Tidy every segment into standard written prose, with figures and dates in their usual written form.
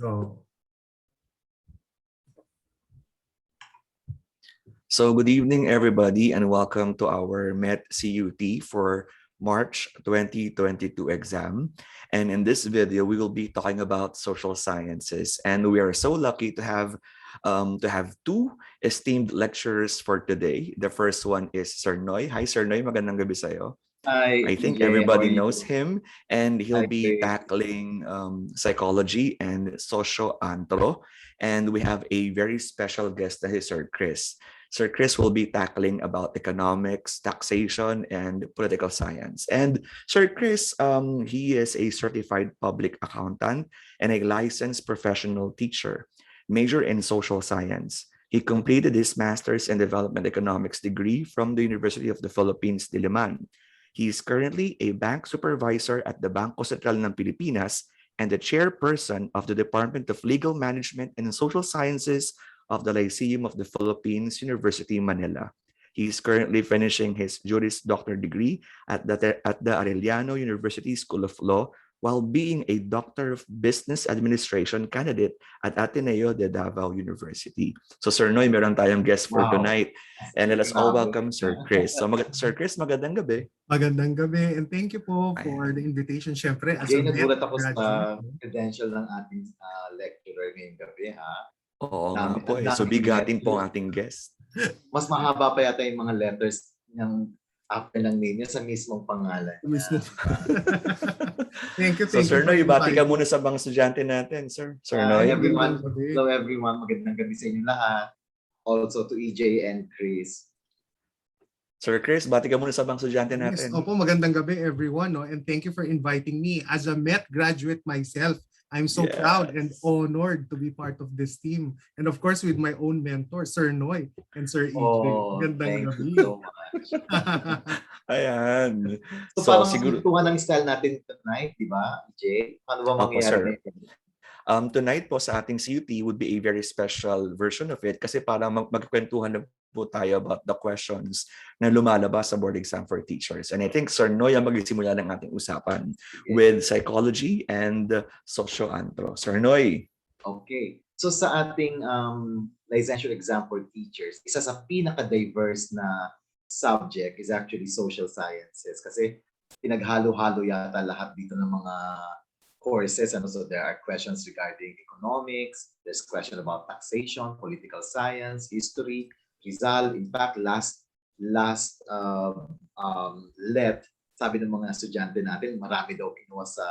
Go. So good evening, everybody, and welcome to our MET CUT for March 2022 exam. And in this video, we will be talking about social sciences. And we are so lucky to have two esteemed lecturers for today. The first one is Sir Knoi. Hi, Sir Knoi. Magandang gabi sa'yo. Hi, I think EJ, everybody how are knows you? him, and he'll Hi, be Grace. tackling psychology and socio-anthro. And we have a very special guest, that is Sir Chris. Sir Chris will be tackling about economics, taxation, and political science. And Sir Chris, he is a certified public accountant and a licensed professional teacher, major in social science. He completed his master's in development economics degree from the University of the Philippines, Diliman. He is currently a bank supervisor at the Bangko Sentral ng Pilipinas and the chairperson of the Department of Legal Management and Social Sciences of the Lyceum of the Philippines, University, Manila. He is currently finishing his Juris Doctor degree at the Arellano University School of Law while being a Doctor of Business Administration candidate at Ateneo de Davao University. So Sir Noy, meron tayong guest for Wow. tonight. And let us all Grabe. welcome Sir Chris. So Sir Chris, magandang gabi. Magandang gabi and thank you po for the invitation. Syempre, as Jay, a nagulat ako sa graduate. credential ng ating lecturer ngayong gabi, ha? Oo nga Dami- po ang eh. So daming bigatin po ang letters. ating guest. Mas mahaba pa yata yung mga letters ng after ng name niya sa mismong pangalan niya. Mismo. Thank you, So thank Sir you for Noy, bati ka inviting. muna sa mga estudyante natin, Sir. Sir Hi, Noy. everyone. Magandang gabi. Hello, everyone. Magandang gabi sa inyo lahat. Also to EJ and Chris. Sir Chris, bati ka muna sa mga estudyante Yes, natin. opo, magandang gabi everyone, no? And thank you for inviting me. As a MET graduate myself, I'm so Yes. proud and honored to be part of this team. And of course, with my own mentor, Sir Noy and Sir EJ. Oh, Magandang thank gabi. you so much. Ayan. So, So parang siguro, siguro ng style natin tonight, di ba, EJ? Paano ba Opo, sir. mangyayari na yun? Tonight po sa ating CUT would be a very special version of it kasi para magkwentuhan na po tayo about the questions na lumalabas sa board exam for teachers. And I think Sir Noy ang magsisimula ng ating usapan with psychology and socio-anthro. Sir Noy. Okay. So sa ating licensure exam for teachers, isa sa pinaka-diverse na subject is actually social sciences kasi pinaghalo-halo yata lahat dito ng mga courses. And so there are questions regarding economics, there's question about taxation, political science, history, Rizal. In fact, last let, sabi ng mga estudyante natin, marami daw kinuha sa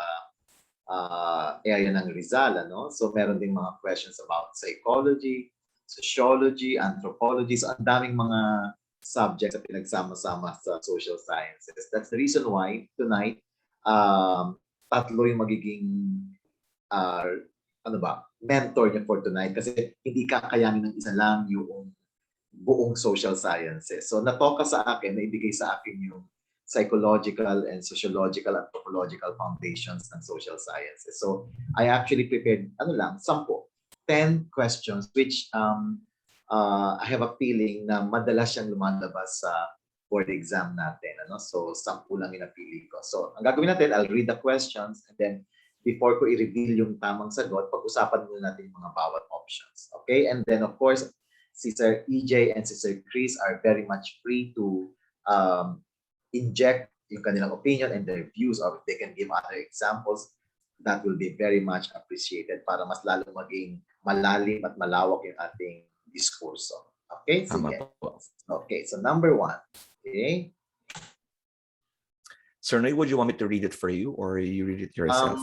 area ng Rizal, ano? So meron ding mga questions about psychology, sociology, anthropology. So ang daming mga subjects na pinagsama-sama sa social sciences. That's the reason why tonight, tatlo yung magiging mentor niya for tonight kasi hindi kakayanin ng isa lang yung buong social sciences. So natoka sa akin, naibigay sa akin yung psychological and sociological, anthropological foundations ng social sciences. So I actually prepared 10 questions which I have a feeling na madalas siyang lumalabas sa board exam natin. So 10 lang yung napili ko. So ang gagawin natin, I'll read the questions and then before ko i-reveal yung tamang sagot, pag-usapan muna natin yung mga bawat options. Okay? And then of course, si Sir EJ and si Sir Chris are very much free to inject yung kanilang opinion and their views, or if they can give other examples, that will be very much appreciated para mas lalo maging malalim at malawak yung ating diskurso. Okay? Sige. Okay, so number 1. Okay? Sir Noy, would you want me to read it for you or you read it yourself?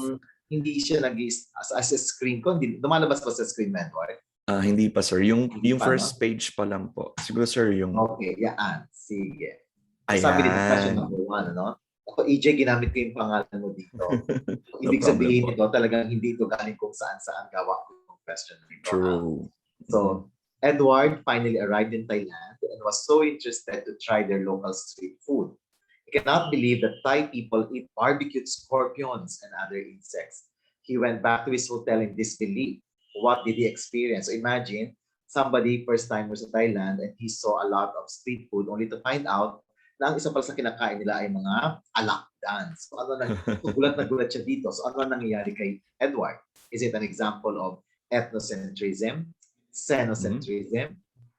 Hindi siya as a screen ko. Lumalabas pa sa screen, mentor? Hindi pa, sir. Yung pa, first page pa lang po. Siguro, sir, yung... Okay, yan. Sige. Ayan. Sabi dito, question number 1, ano? Ako, EJ, ginamit ko yung pangalan mo dito. Ibig sabihin ito, talagang hindi ito galing kung saan-saan gawa ko yung question nito. True. So, Edward finally arrived in Thailand and was so interested to try their local street food. He cannot believe that Thai people eat barbecued scorpions and other insects. He went back to his hotel in disbelief. What did he experience? So imagine, somebody first timer sa Thailand and he saw a lot of street food only to find out na ang isa pala sa kinakain nila ay mga alakdan. So gulat na gulat siya dito. So ano nangyayari kay Edward? Is it an example of ethnocentrism, xenocentrism,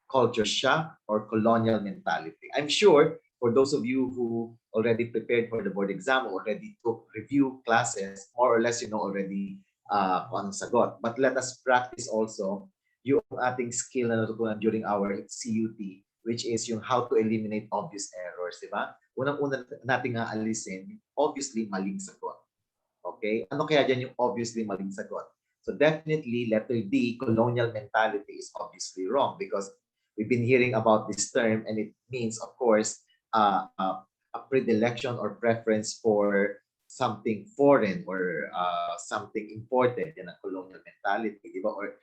culture shock, or colonial mentality? I'm sure for those of you who already prepared for the board exam, already took review classes, more or less you know already on sagot. But let us practice also yung ating skill na natutunan during our CUT, which is yung how to eliminate obvious errors, di ba? Unang-una nating aalisin, obviously maling sagot. Okay? Ano kaya dyan yung obviously maling sagot? So definitely, letter D, colonial mentality is obviously wrong because we've been hearing about this term and it means, of course, a predilection or preference for something foreign or something important in a colonial mentality, di ba? Or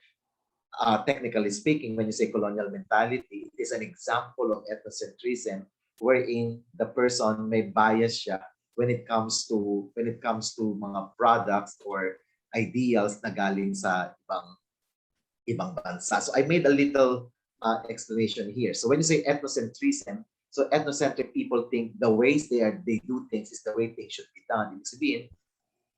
technically speaking, when you say colonial mentality, it is an example of ethnocentrism wherein the person may bias siya when it comes to mga products or ideals na galing sa ibang bansa. So I made a little explanation here. So when you say ethnocentrism, so ethnocentric people think the ways they do things is the way things should be done. Ibig sabihin,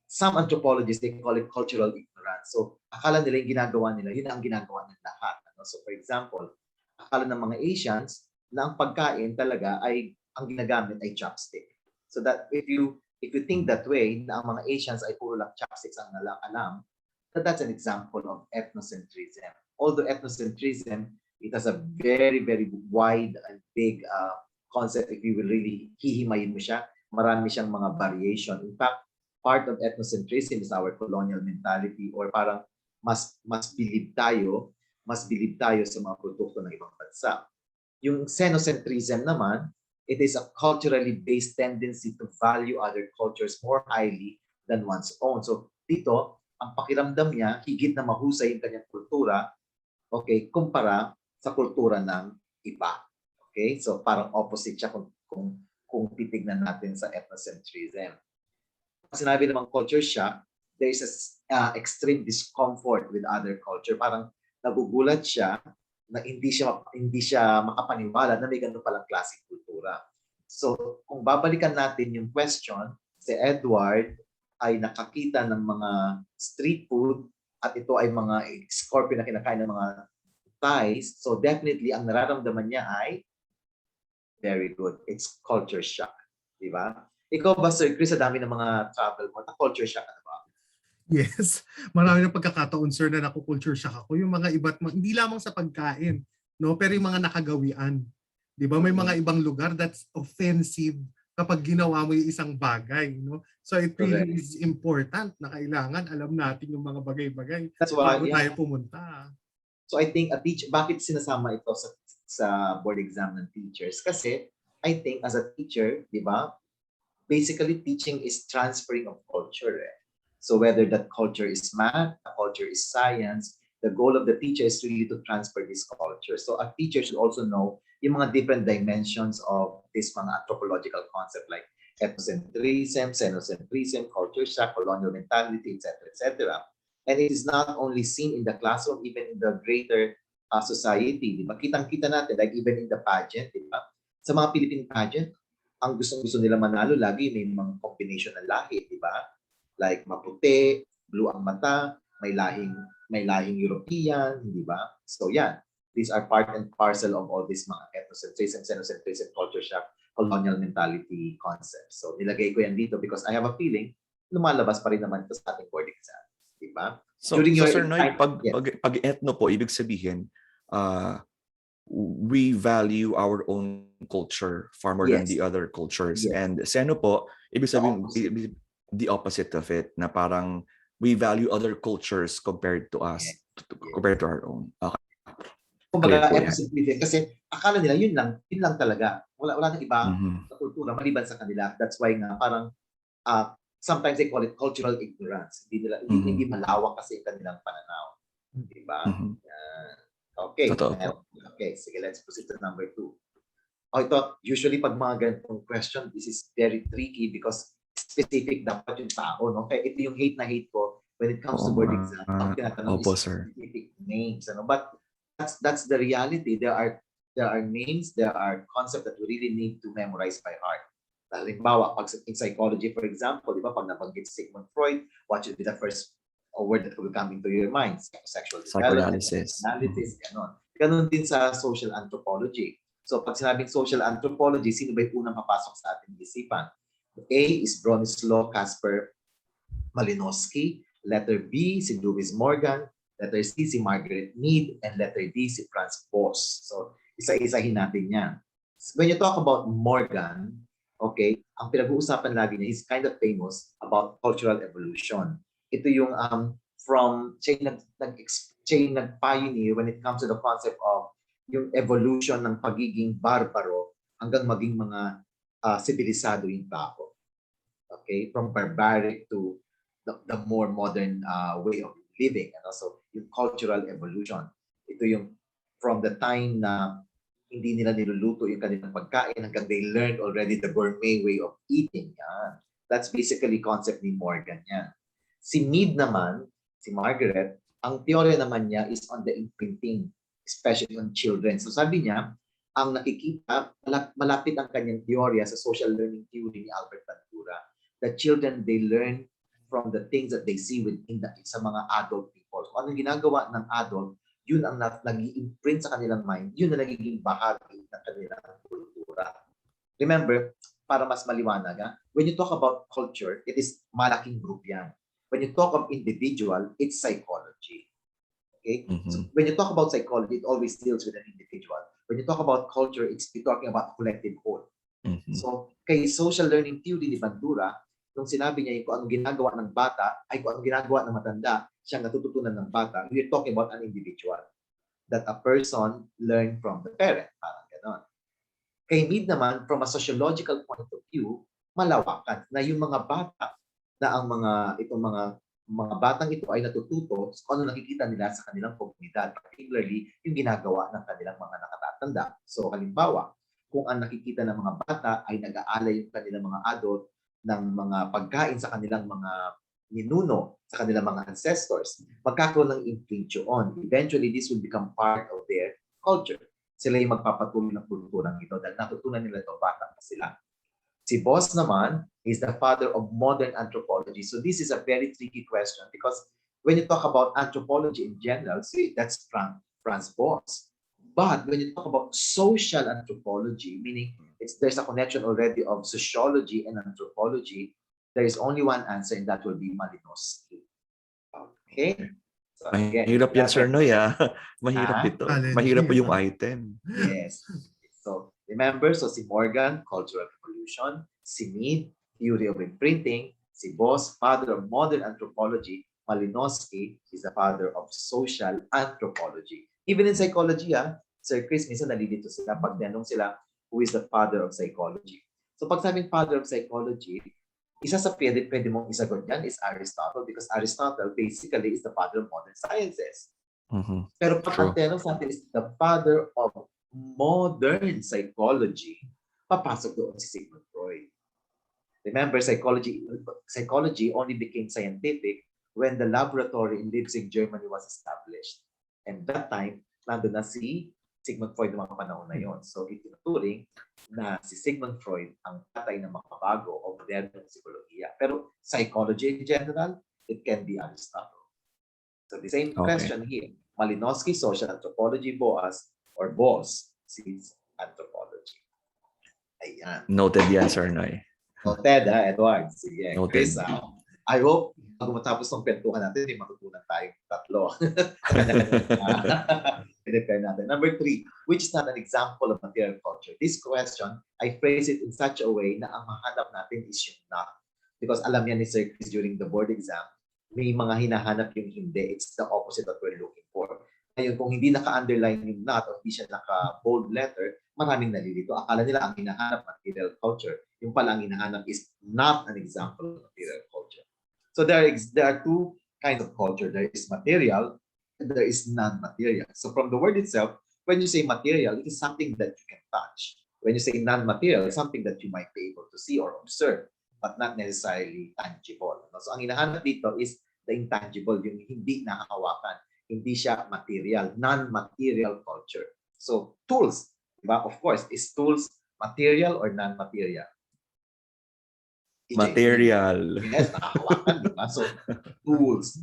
some anthropologists, they call it cultural ignorance. So, akala nila yung ginagawa nila, yun ang ginagawa ng lahat. Ano? So, for example, akala ng mga Asians na ang pagkain talaga ay, ang ginagamit ay chopstick. So that if you think that way, na ang mga Asians ay puro lang chopsticks ang alam, that's an example of ethnocentrism. Although ethnocentrism, it has a very, very wide and big concept. If you will really hihimayin mo siya, marami siyang mga variation. In fact, part of ethnocentrism is our colonial mentality or parang mas believe tayo sa mga produkto ng ibang bansa. Yung xenocentrism naman, it is a culturally based tendency to value other cultures more highly than one's own. So dito, ang pakiramdam niya, higit na mahusay yung kanyang kultura, okay, kumpara sa kultura ng iba. Okay? So parang opposite siya kung titignan natin sa ethnocentrism. Sinabi namang culture shock, there is a extreme discomfort with other culture. Parang nagugulat siya na hindi siya makapaniwala na may ganun palang klaseng kultura. So, kung babalikan natin yung question, si Edward ay nakakita ng mga street food at ito ay mga scorpion na kinakain ng mga Thais. So, definitely, ang nararamdaman niya ay very good. It's culture shock. Diba? Ikaw ba, Sir Chris, sa dami ng mga travel mo, na-culture shock ka na ba? Yes. Marami ng pagkakataon, sir, na naku-culture shock ako. Yung mga iba't hindi lamang sa pagkain, no? Pero yung mga nakagawian. Di ba? May mga ibang lugar that's offensive kapag ginawa mo yung isang bagay. No? So it really is important na kailangan alam natin yung mga bagay-bagay bago tayo pumunta. So I think, bakit sinasama ito sa board exam ng teachers? Kasi I think as a teacher, di ba, basically teaching is transferring of culture. So whether that culture is math, a culture is science, the goal of the teacher is really to transfer this culture. So a teacher should also know yung mga different dimensions of this mga anthropological concept like ethnocentrism, xenocentrism, culture shock, colonial mentality, etc., etc. And it is not only seen in the classroom, even in the greater society. Di ba? Kitang-kita natin, like even in the pageant, di ba? Sa mga Philippine pageant, ang gusto nila manalo lagi may mga combination ng lahi, di ba? Like maputi, blue ang mata, may lahing European, di ba? So yan, these are part and parcel of all these mga ethnocentrism, xenocentrism, culture shock, colonial mentality concepts. So nilagay ko yan dito because I have a feeling lumalabas pa rin naman ito sa ating board exam, di ba? So Sir Knoi, pag ethno po, ibig sabihin, we value our own culture far more than the other cultures. Yes. And seno po, ibig sabihin the opposite of it, na parang we value other cultures compared to us, compared to our own. Okay. Kumbaga, ethnocentrism, kasi akala nila yun lang talaga. Wala nang iba sa kultura maliban sa kanila. That's why nga parang sometimes they call it cultural ignorance. Hindi malawak kasi yung kanilang pananaw. Diba? Okay. Okay, sige, let's proceed to number 2. Ito, usually pag mga ganitong question, this is very tricky because specific dapat yung tao, no? Kaya ito yung hate na hate ko when it comes to board exam. Ang tinatanong is specific names, ano? But that's the reality. There are names, there are concepts that we really need to memorize by heart. Halimbawa, pag in psychology, for example, di ba, pag nabanggit Sigmund Freud, what should be the first or word that will come into your mind. Sexual development, Psychoanalysis. analysis, ganon. Ganon din sa social anthropology. So pag sinabing social anthropology, sino ba yung unang papasok sa ating isipan? A is Bronislaw Casper Malinowski. Letter B, si Lewis Morgan. Letter C, si Margaret Mead. And letter D, si Franz Boas. So, isa-isahin natin yan. When you talk about Morgan, okay, ang pinag-uusapan lagi niya, he's kind of famous about cultural evolution. Ito yung siya yung nag-pioneer when it comes to the concept of yung evolution ng pagiging barbaro hanggang maging mga sibilisado yung tao. Okay, from barbaric to the more modern way of living, and also yung cultural evolution. Ito yung from the time na hindi nila niluluto yung kanilang pagkain hanggang they learned already the gourmet way of eating. Yan. That's basically concept ni Morgan yan. Si Mead naman, si Margaret, ang teorya naman niya is on the imprinting, especially on children. So sabi niya, ang nakikita, malapit ang kanyang teorya sa social learning theory ni Albert Bandura. The children, they learn from the things that they see within sa mga adult people. So anong ginagawa ng adult, yun ang nag-i-imprint sa kanilang mind, yun na nagiging bahagi ng kanilang kultura. Remember, para mas maliwanag, when you talk about culture, it is malaking group yan. When you talk of individual, it's psychology. Okay? Mm-hmm. So when you talk about psychology, it always deals with an individual. When you talk about culture, you're talking about collective whole. Mm-hmm. So, kay social learning theory ni Bandura, nung sinabi niya kung anong ginagawa ng bata, ay kung anong ginagawa ng matanda, siyang natututunan ng bata, we're talking about an individual. That a person learn from the parent. Parang ganon. Kay Mead naman, from a sociological point of view, malawakan na yung mga bata na ang itong mga batang ito ay natututo kung ano nakikita nila sa kanilang komunidad, particularly yung ginagawa ng kanilang mga nakatatanda. So halimbawa, kung ang nakikita ng mga bata ay nag-aalay yung kanilang mga adult ng mga pagkain sa kanilang mga ninuno, sa kanilang mga ancestors, magkakaroon ng imprint yun. Eventually, this will become part of their culture. Sila yung magpapatuloy ng kulturang ito dahil natutunan nila ito bata pa sila. Si Boas naman is the father of modern anthropology. So this is a very tricky question because when you talk about anthropology in general, see, that's Franz Boas. But when you talk about social anthropology, meaning there's a connection already of sociology and anthropology, there is only one answer and that will be Malinowski. Okay? So, mahirap yan, Sir Knoi. Mahirap ito. Mahirap po yung item. Yes. So, remember, si Morgan, cultural evolution, si Mead, theory of imprinting, si Boas, father of modern anthropology, Malinowski is the father of social anthropology. Even in psychology, Sir Chris, minsan nalilito sila pag tinanong sila who is the father of psychology. So pag sabing father of psychology, isa sa pwede mong isagot yan is Aristotle because Aristotle basically is the father of modern sciences. Mm-hmm. Pero pag ang tinanong sa atin is the father of modern psychology, papasok doon si Sigmund Freud. Remember, psychology only became scientific when the laboratory in Leipzig, Germany was established. And that time, nandun na si Sigmund Freud ng mga panahon na yon. So, itinuturing na si Sigmund Freud ang tatay ng makabago o modernong psikolohiya. Pero psychology in general, it can be Aristotle. So, the same question here. Malinowski, social anthropology, Boas, or Boas, sees anthropology. Ayan. Noted yan, Sir Knoi. Noted, Edward. Sige. Noted. Chris, I hope pag matapos ng kwentuhan natin, may matutunan tayong tatlo. Natin. Number 3, which is not an example of material culture? This question, I phrase it in such a way na ang mahanap natin is yung not. Because alam yan ni Sir Chris during the board exam, may mga hinahanap yung hindi. It's the opposite that we're looking for. Ngayon, kung hindi naka-underline yung not o hindi siya naka-bold letter, maraming nalilito. Akala nila ang hinahanap material culture. Yung pala ang hinahanap is not an example of material culture. So there are two kinds of culture. There is material and there is non-material. So from the word itself, when you say material, it is something that you can touch. When you say non-material, it's something that you might be able to see or observe, but not necessarily tangible. So ang hinahanap dito is the intangible, yung hindi nakahawakan. Hindi siya material, non-material culture. So tools, diba? Of course, is tools material or non-material? Material. Yes, nakahawakan, diba? So tools.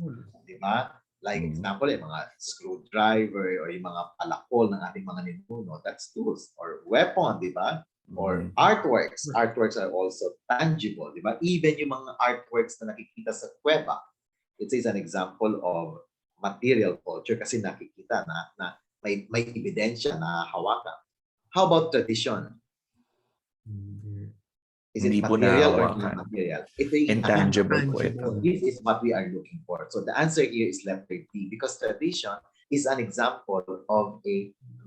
Di ba? Like example, yung mga screwdriver or yung mga palakol ng ating mga ninuno, that's tools or weapon, di ba? Or artworks. Artworks are also tangible, di ba? Even yung mga artworks na nakikita sa kuweba, it is an example of material culture kasi nakikita na may ebidensya na hawakan. How about tradition? Is it Hindi po material or nahahawakan. non-material? Ito yung Intangible po ito. Intangible. This is what we are looking for. So the answer here is letter D because tradition is an example of a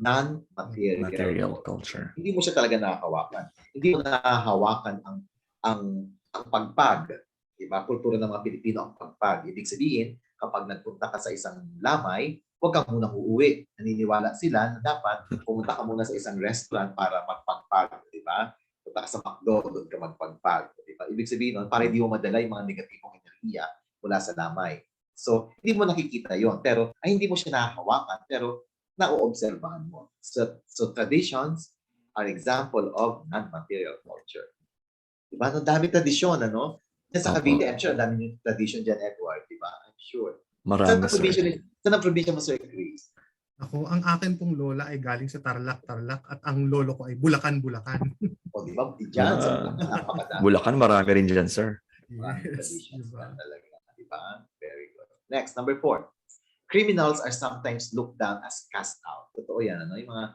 non-material Material culture. Hindi mo siya talaga nahahawakan. Hindi mo nahahawakan ang pagpag. Diba? Kultura ng mga Pilipino ang pagpag. Ibig sabihin, kapag nagpunta ka sa isang lamay, huwag kang munang uuwi. Naniniwala sila na dapat pumunta ka muna sa isang restaurant para magpagpag. Diba? Punta ka sa McDo, doon ka magpagpag. Diba? Ibig sabihin nun, para hindi mo madala yung mga negatibong enerhiya mula sa lamay. So, hindi mo nakikita yon pero hindi mo siya nahahawakan, pero nauobserbahan mo. So traditions are example of non-material culture. Diba? Ang dami tradisyon, ano? Yan sa Cavite, I'm sure, ang dami yung tradition dyan, Edward, diba? I'm sure. Marami, sir. Saan ang probinsya mo, Sir Chris? Ako, ang akin pong lola ay galing sa Tarlac at ang lolo ko ay Bulacan. O, di ba? Diyan, sa Bulacan, napakadami. Bulacan, marami rin dyan, sir. Maraming Yes. traditions Diba? yan talaga. Diba? Very good. Next, number 4. Criminals are sometimes looked down as cast out. Totoo yan, ano? Yung mga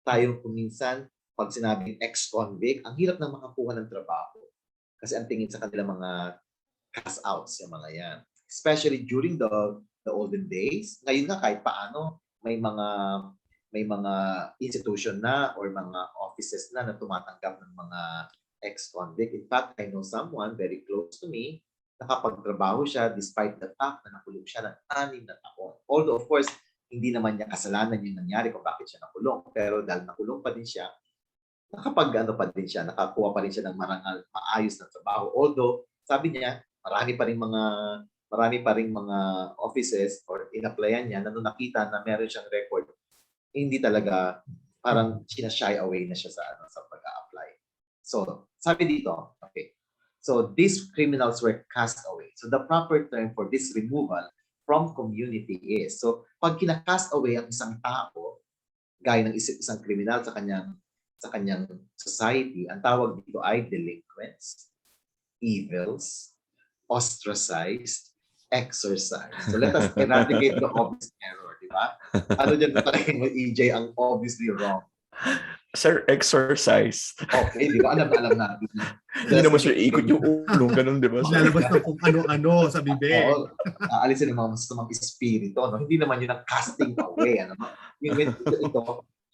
tayo kuminsan, pag sinabing ex-convict, ang hirap na makakuha ng trabaho. Kasi ang tingin sa kanila mga cast outs, yung mga yan. Especially during the olden days. Ngayon nga, kahit paano, may mga institution na or mga offices na tumatanggap ng mga ex-convict. In fact, I know someone very close to me nakapagtrabaho siya despite the fact na nakulong siya ng 6 na taon. Although, of course, hindi naman niya kasalanan yung nangyari kung bakit siya nakulong. Pero dahil nakulong pa din siya, nakakuha pa rin siya ng maayos na trabaho. Although, sabi niya, marami pa ring mga offices or in-applyan niya na nung nakita na meron siyang record, hindi talaga parang sinashy away na siya sa pag-a-apply. So, sabi dito, okay. So, these criminals were cast away. So, the proper term for this removal from community is, so, pag kinakast away ang isang tao, gaya ng isang kriminal sa kanyang society, ang tawag dito ay delinquents, evils, ostracized, exorcised. So, let us eradicate the obvious error, di ba? Ano dyan talaga mo, EJ, ang obviously wrong? Sir, exercise. Okay, di ba? Alam natin. Hindi naman siya ikot yung ulo, ganun, di ba? Lalabas na kung ano-ano sa bibig. Oo, aalisin ng mga masamang espiritu, no? Hindi naman yun ang casting away, ano?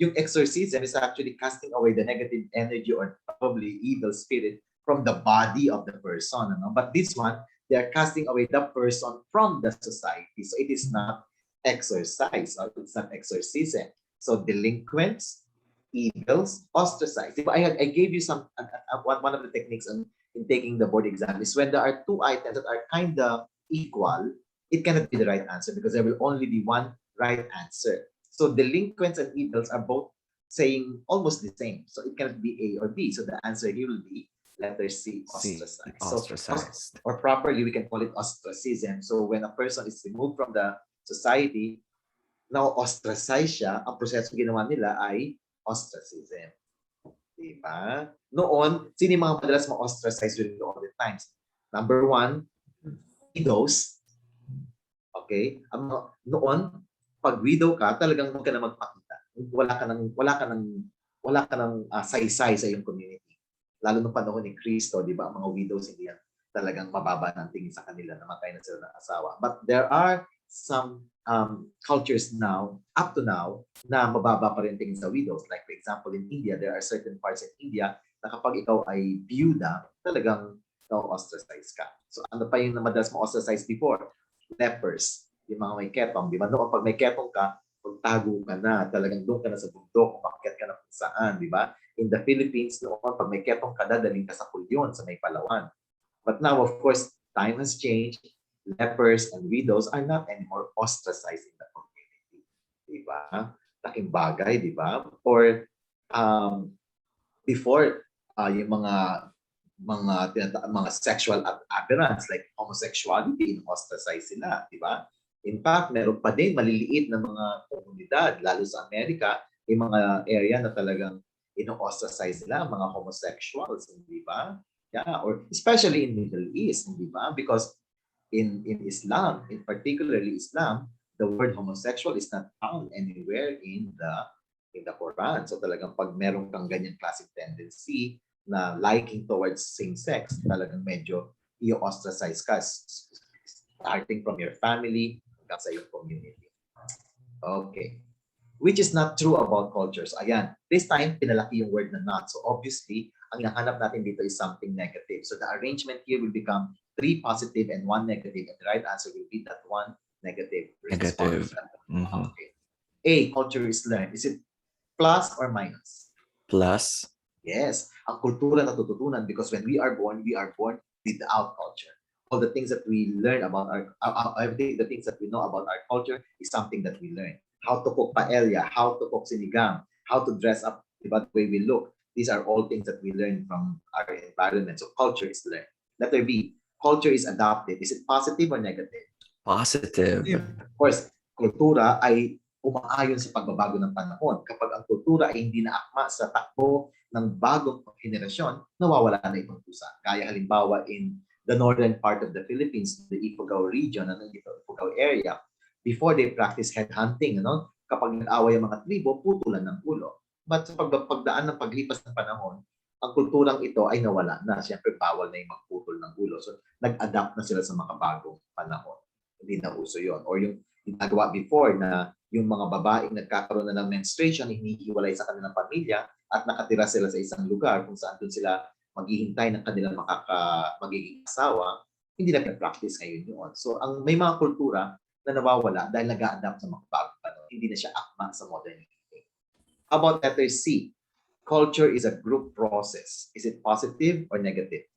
Yung exorcism is actually casting away the negative energy or probably evil spirit from the body of the person, ano? But this one, they are casting away the person from the society. So it is not exorcise, or it's not exorcism. So delinquents, evils, ostracized. I gave you one of the techniques in taking the board exam is when there are two items that are kind of equal, it cannot be the right answer because there will only be one right answer. So delinquents and evils are both saying almost the same. So it cannot be A or B. So the answer here will be letter C, ostracized. Ostracized. Or properly, we can call it ostracism. So when a person is removed from the society, now ostracize siya, ang proseso ginawa nila ay ostracism. Diba? Noon, sino yung mga madalas ma-ostracize during the olden times? Number 1, widows. Okay? Noon, pag widow ka, talagang huwag ka na magpakita. Wala ka ng saysay sa iyong community. Lalo nung panahon ni Cristo, di ba? Ang mga widows, hindi yan talagang mababa ng tingin sa kanila, namatay na sila ng asawa. But there are some cultures now, up to now, na mababa pa rin tingin sa widows. Like for example, in India, there are certain parts in India na kapag ikaw ay byuda, talagang ostracize ka. So ano pa yung madalas ma-ostracize before? Lepers, yung mga may ketong. Di ba? Noon pag may ketong ka, magtago ka na, talagang doon ka na sa bundok, umakyat ka na kung saan, di ba? In the Philippines, noon pag may ketong ka, dadaling ka sa Kulyon, sa may Palawan. But now, of course, time has changed. Lepers and widows are not anymore ostracized in the community. Diba? Laking bagay, diba? Or before, yung mga sexual aberrants like homosexuality, ostracized sila, diba? In fact, meron pa din maliliit na mga komunidad, lalo sa Amerika, may mga area na talagang ino-ostracize nila, mga homosexuals, hindi ba? Yeah, or especially in Middle East, hindi ba? Because in Islam, in particularly Islam, the word homosexual is not found anywhere in the Quran. So talagang pag meron kang ganyan classic tendency na liking towards same sex, talagang medyo i-ostracize ka starting from your family hanggang sa iyong community. Okay. Which is not true about cultures. Ayan, this time, pinalaki yung word na not. So obviously, ang nahanap natin dito is something negative. So the arrangement here will become 3 positive and 1 negative. And the right answer will be that 1 negative response. Mhm. Okay. A, culture is learned. Is it plus or minus? Plus. Yes. Ang kultura natututunan because when we are born without culture. All the things that we learn about everything, the things that we know about our culture is something that we learn. How to cook paella, how to cook sinigang, how to dress up, the way we look. These are all things that we learn from our environment. So culture is learned. Letter B, culture is adopted. Is it positive or negative? Positive. Of course, kultura ay umaayon sa pagbabago ng panahon. Kapag ang kultura ay hindi naakma sa takbo ng bagong henerasyon, nawawala na itong pusa. Kaya halimbawa in the northern part of the Philippines, the Ifugao region, Ifugao area, before they practice headhunting, kapag nag-away ang mga tribo, putulan ng ulo. But sa pagdaan ng paglipas ng panahon, ang kulturang ito ay nawala na. Siyempre, bawal na yung magputol ng ulo. So, nag-adapt na sila sa makabagong panahon. Hindi na uso yun. Or yung ginagawa before na yung mga babaeng nagkakaroon na ng menstruation, hinihiwalay sa kanilang pamilya at nakatira sila sa isang lugar kung saan doon sila maghihintay ng kanilang magiging asawa, hindi na practice ngayon yun. So, may mga kultura na nawawala dahil nag-a-adapt sa mga bagong panahon. Hindi na siya akma sa modernity. How about letter C? Culture is a group process. Is it positive or negative?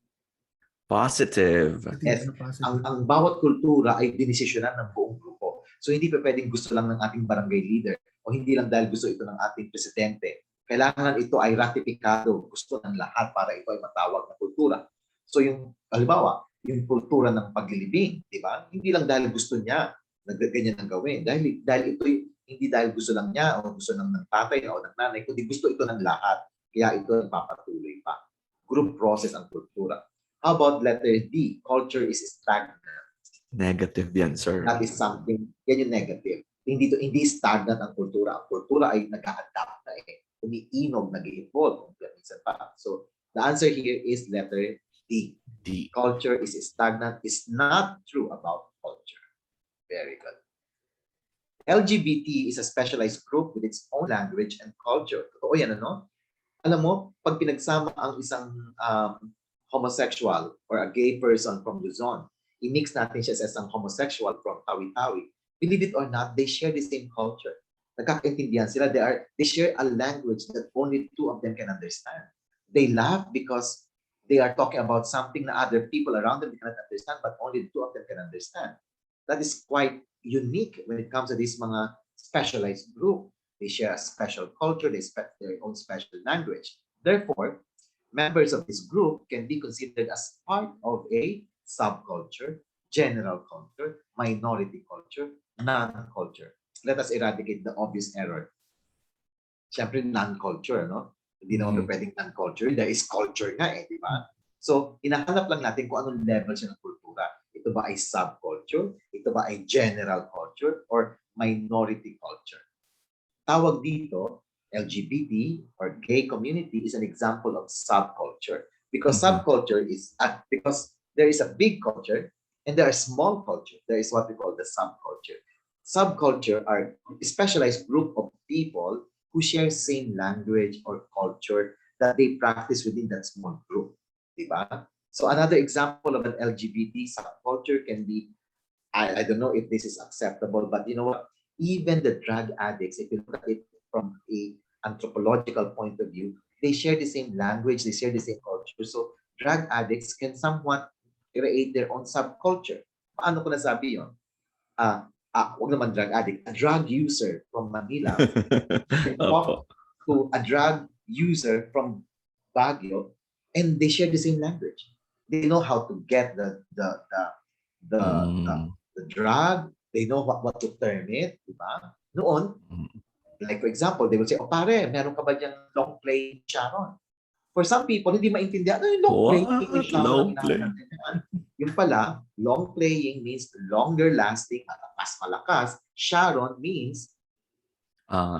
Positive. Yes. Ang bawat kultura ay dinesisyonan ng buong grupo. So, hindi pa pwedeng gusto lang ng ating barangay leader o hindi lang dahil gusto ito ng ating presidente. Kailangan ito ay ratifikado, gusto ng lahat para ito ay matawag na kultura. So yung, halimbawa, yung kultura ng paglilibing, di ba? Hindi lang dahil gusto niya na ganyan ang gawin. Dahil ito hindi dahil gusto lang niya o gusto ng tatay o ng nanay, kundi gusto ito ng lahat. Kaya ito ang papatuloy pa. Group process ang kultura. How about letter D? Culture is stagnant. Negative yan, sir. That is something, yan yung negative. Hindi stagnant ang kultura. Ang kultura ay nag-a-adapt na umiinog, nag-i-evolve, minsan pa. So, the answer here is letter D. D. Culture is stagnant is not true about culture. Very good. LGBT is a specialized group with its own language and culture. Totoo yan, ano? Alam mo, pag pinagsama ang isang homosexual or a gay person from Luzon, i-mix natin siya sa isang homosexual from Tawi-Tawi. Believe it or not, they share the same culture. Nagkakaintindihan sila. They share a language that only 2 of them can understand. They laugh because they are talking about something that other people around them cannot understand, but only 2 of them can understand. That is quite unique when it comes to this mga specialized group. They share a special culture, they speak their own special language. Therefore, members of this group can be considered as part of a subculture, general culture, minority culture, non-culture. Let us eradicate the obvious error. Siyempre, non-culture, no? Hindi naman pwedeng non-culture. There is culture nga di ba? So, hinahanap lang natin kung anong level siya ng kultura. Ito ba ay subculture? Ito ba ay general culture? Or minority culture? Tawag dito, LGBT or gay community is an example of subculture. Because subculture is, because there is a big culture and there are small culture. There is what we call the subculture. Subculture are a specialized group of people who share same language or culture that they practice within that small group. Diba? So another example of an LGBT subculture can be, I don't know if this is acceptable, but you know what? Even the drug addicts, if you look at it from a anthropological point of view, they share the same language, they share the same culture. So drug addicts can somewhat create their own subculture. Paano ko nasabi yun? Huwag naman drug addict, a drug user from Manila can talk to a drug user from Baguio and they share the same language. They know how to get the drug, They know what to term it, di ba? Noon, like for example, they will say, oh pare, meron ka ba diyang long playing Sharon? For some people, hindi maintindihan, ano yung long playing What? Sharon Long ang play? hinahanap? Yung pala, long playing means longer lasting at mas malakas. Sharon means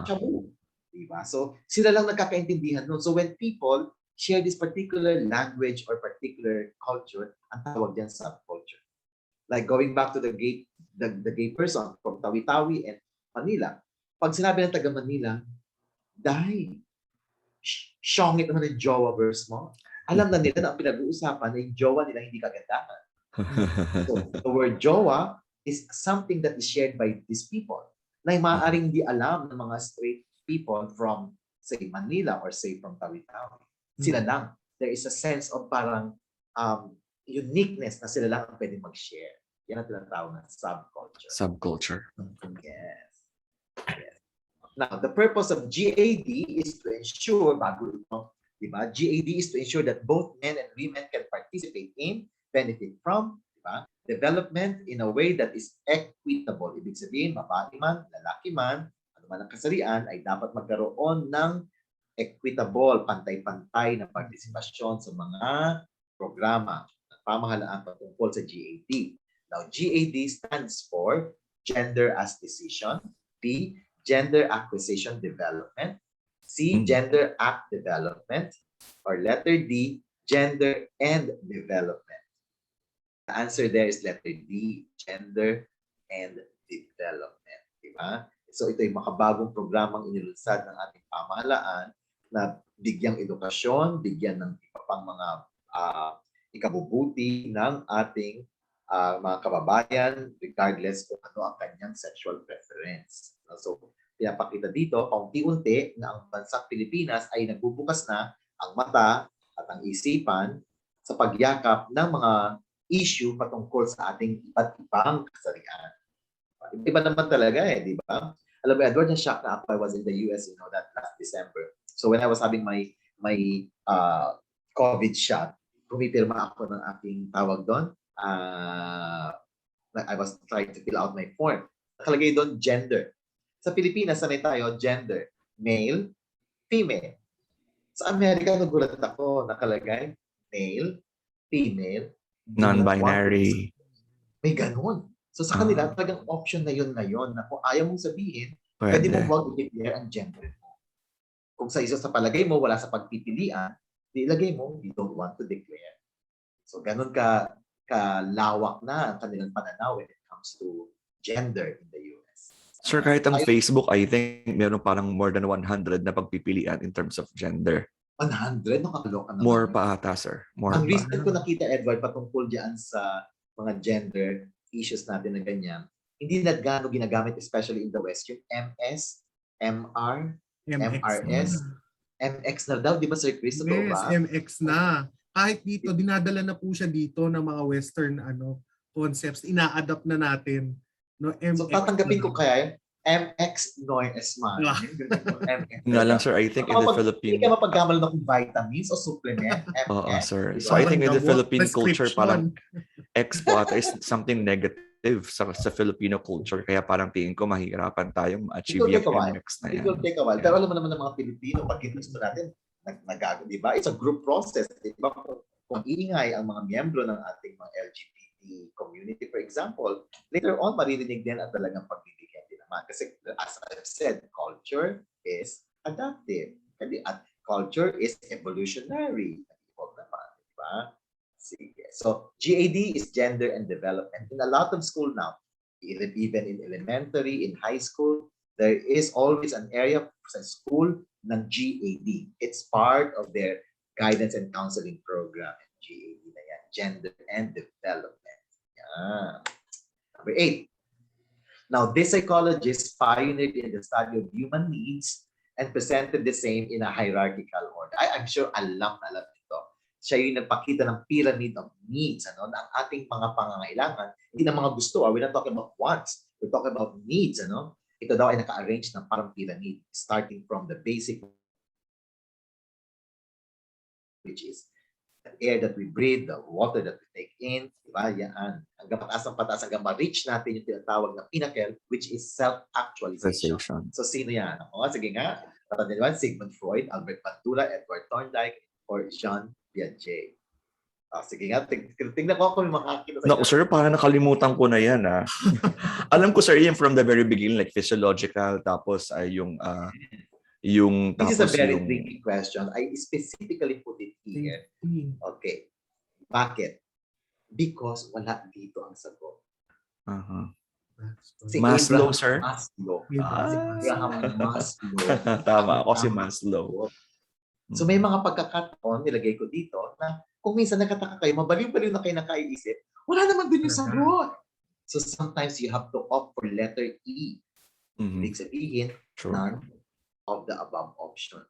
shabu. Diba? So, sila lang nagkakaintindihan nun. So, when people share this particular language or particular culture, ang tawag diyan subculture. Like going back to the gay person from Tawi-Tawi and Manila. Pag sinabi ng taga Manila, dahil syongit naman yung jowa verse mo. Alam na nila na ang pinag-uusapan na yung jowa nila hindi kagandahan. So, the word jowa is something that is shared by these people na maaaring di alam ng mga straight people from, say, Manila or say from Tawi-Tawi. Sila lang. There is a sense of parang uniqueness na sila lang ang pwede mag-share. Yan ang tinatawag na subculture. Subculture. Yes. Now, the purpose of GAD is to ensure, diba? GAD is to ensure that both men and women can participate in, benefit from, diba? Development in a way that is equitable. Ibig sabihin, babae man, lalaki man, ano man ang kasarian, ay dapat magkaroon ng equitable, pantay-pantay na partisipasyon sa mga programa ng pamahalaan patungkol sa GAD. Now, GAD stands for Gender as Decision, B, Gender Acquisition Development, C, Gender Act Development, or letter D, Gender and Development. The answer there is letter D, Gender and Development. Diba? So ito yung makabagong programang inilunsad ng ating pamahalaan na bigyang edukasyon, bigyan ng iba pang mga ikabubuti ng ating mga kababayan regardless kung ano ang kanyang sexual preference. So, pinapakita dito, kaunti-unti na ang bansang Pilipinas ay nagbubukas na ang mata at ang isipan sa pagyakap ng mga issue patungkol sa ating iba't ibang kasarian. Iba naman talaga di ba? Alam mo, Edward, na-shock na ako. I was in the US, that last December. So when I was having my COVID shot, pumipirma ako ng aking tawag doon. I was trying to fill out my form. Nakalagay doon, gender. Sa Pilipinas, sanay tayo, gender. Male, female. Sa Amerika, nagulat ako, nakalagay, male, female, non-binary. May ganun. So sa kanila, talagang option na yun ngayon na kung ayaw mong sabihin, pwede mo wag i-declare ang gender mo. Kung sa isa sa palagay mo, wala sa pagpipilian, ilagay mo, you don't want to declare. So ganun kalawak na ang kanilang pananaw when it comes to gender in the US. Sir, kahit ang Facebook, I think, meron parang more than 100 na pagpipilian in terms of gender. 100? Nakakaloka naman. More pa ata, sir. More ang pa. recent ko nakita, Edward, patungkol dyan sa mga gender issues natin na ganyan, hindi na gano'ng ginagamit, especially in the West, yung MS, MR, MRS, MX na daw, di ba, Sir Chris? Yes, ba? MX na. Kahit dito, dinadala na po siya dito ng mga Western concepts. Ina-adapt na natin. No, MX so tatanggapin na. ko kaya MX Knoi Esmane. Nga lang, sir, I think in the Philippines... Hindi ka mapagkamal na kung vitamins o supplement. Oo, sir. So I think in the Philippine culture, parang X po ata is something negative sa Filipino culture. Kaya parang tingin ko mahirapan tayong ma-achieve yung MX na yan. It will take a while. Pero alam mo naman ng mga Pilipino, pag gusto natin, nagago, di ba? It's a group process. Di ba? Kung iingay ang mga miyembro ng ating mga LGBT community, for example, later on, maririnig din at talagang pagbibigyan din naman. Kasi as I've said, culture is adaptive. At culture is evolutionary. Naman, di ba? Sige. So, GAD is gender and development. In a lot of school now, even in elementary, in high school, there is always an area sa school ng GAD. It's part of their guidance and counseling program. GAD na yan. Gender and development. Yan. Number 8. Now, this psychologist pioneered in the study of human needs and presented the same in a hierarchical order. I'm sure alam ito. Siya yung nagpakita ng pyramid of needs, na ang ating mga pangangailangan, hindi na mga gusto. We're not talking about wants. We're talking about needs. Ito daw ay naka-arrange ng parang pyramid, starting from the basic, which is air that we breathe, the water that we take in, diba? Yan. Hanggang pataas ng pataas, hanggang ma-reach natin yung tinatawag na pinnacle, which is self-actualization. Sensation. So, sino yan? O, sige nga. Tatandaan, Sigmund Freud, Albert Bandura, Edward Thorndike, or Jean Piaget. Sige nga, tingnan ko kung makakita sa Naku, sir, parang nakalimutan ko na yan, ah. Alam ko, sir, yan from the very beginning, like physiological, tapos ay yung This is a tapos very yung tricky question. I specifically put it here. Okay. Bakit? Because wala dito ang sagot. Si Maslow, Abraham sir? Maslow. Ah. Abraham Maslow. Tama ako si Maslow. So may mga pagkakataon, nilagay ko dito, na kung minsan nakataka kayo, mabaliw-baliw na kayo nakaiisip, wala naman dun yung sagot. So sometimes you have to opt for letter E. Ibig sabihin, True. none of the above option.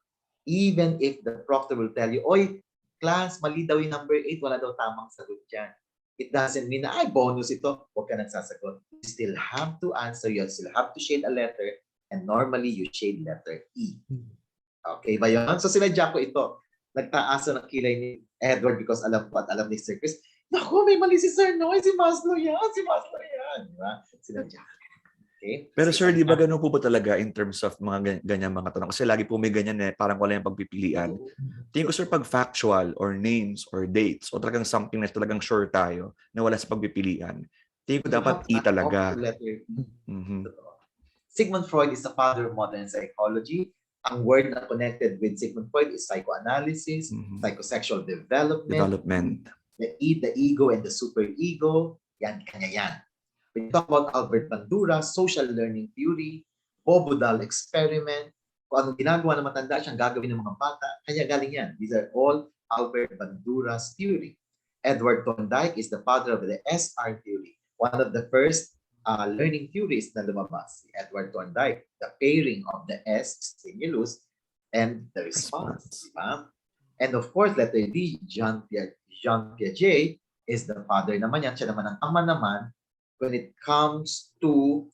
Even if the proctor will tell you, oy, class, mali daw yung number 8, wala daw tamang sagot dyan. It doesn't mean na, ay, bonus ito, huwag ka nagsasagot. You still have to answer, you still have to shade a letter, and normally you shade letter E. Okay ba yun? So sinadya ko ito. Nagtaasa ng kilay ni Edward because alam ko at alam ni Sir Chris, naku, may mali si Sir Knoi, si Maslow yan, si Maslow yan. Diba? Sinadya. Okay? Pero sir, di ba ganun po ba talaga in terms of mga ganyan mga tanong? Kasi lagi po may ganyan parang wala yung pagpipilian. Tingin ko sir, pag factual or names or dates o talagang something na talagang sure tayo na wala sa pagpipilian, tingin ko dapat E talaga. Sigmund Freud is the father of modern psychology. Ang word na connected with Sigmund Freud is psychoanalysis, psychosexual development, the ego and the superego. Yan, kanya yan. We talk about Albert Bandura, social learning theory, Bobodal experiment, kung anong ginagawa ng matanda siyang gagawin ng mga bata, kanya galing yan. These are all Albert Bandura's theory. Edward Thorndike is the father of the SR theory. One of the first learning theories na lumabas, si Edward Thorndike, the pairing of the S stimulus and the response. Diba? And of course, letter D, Jean Piaget is the father naman yan. Siya naman ang ama naman when it comes to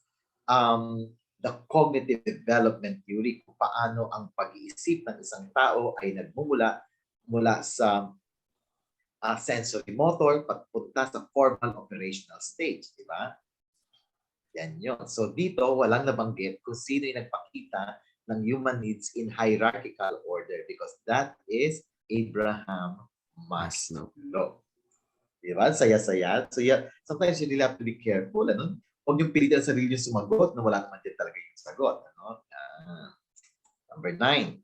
the cognitive development theory, kung paano ang pag-iisip ng isang tao ay nagmumula mula sa sensory motor papunta sa formal operational stage, di ba? Yan yun. So dito, walang nabanggit kung sino yung nagpakita ng human needs in hierarchical order because that is Abraham Maslow. Diba? Saya-saya. So yeah, sometimes you really have to be careful. Ano? Huwag yung pilitin sa sarili yung sumagot na wala naman din talaga yung sagot. Ano? Number 9.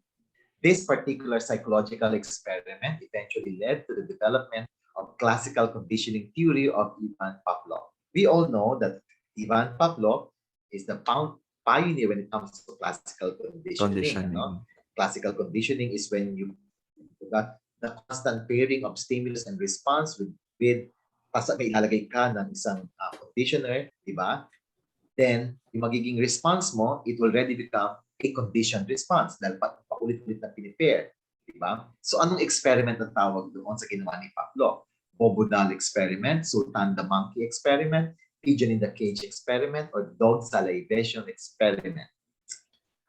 This particular psychological experiment eventually led to the development of classical conditioning theory of Ivan Pavlov. We all know that Ivan Pavlov is the pioneer when it comes to classical conditioning. Ano? Classical conditioning is when you got the constant pairing of stimulus and response with may ilalagay ka ng isang conditioner, di ba? Then, yung magiging response mo, it will already become a conditioned response dahil paulit-ulit na pinipair, di ba? So, anong experiment ang tawag doon sa ginawa ni Pavlov? Bobodal experiment, Sultan the monkey experiment, pigeon in the cage experiment, or dog salivation experiment.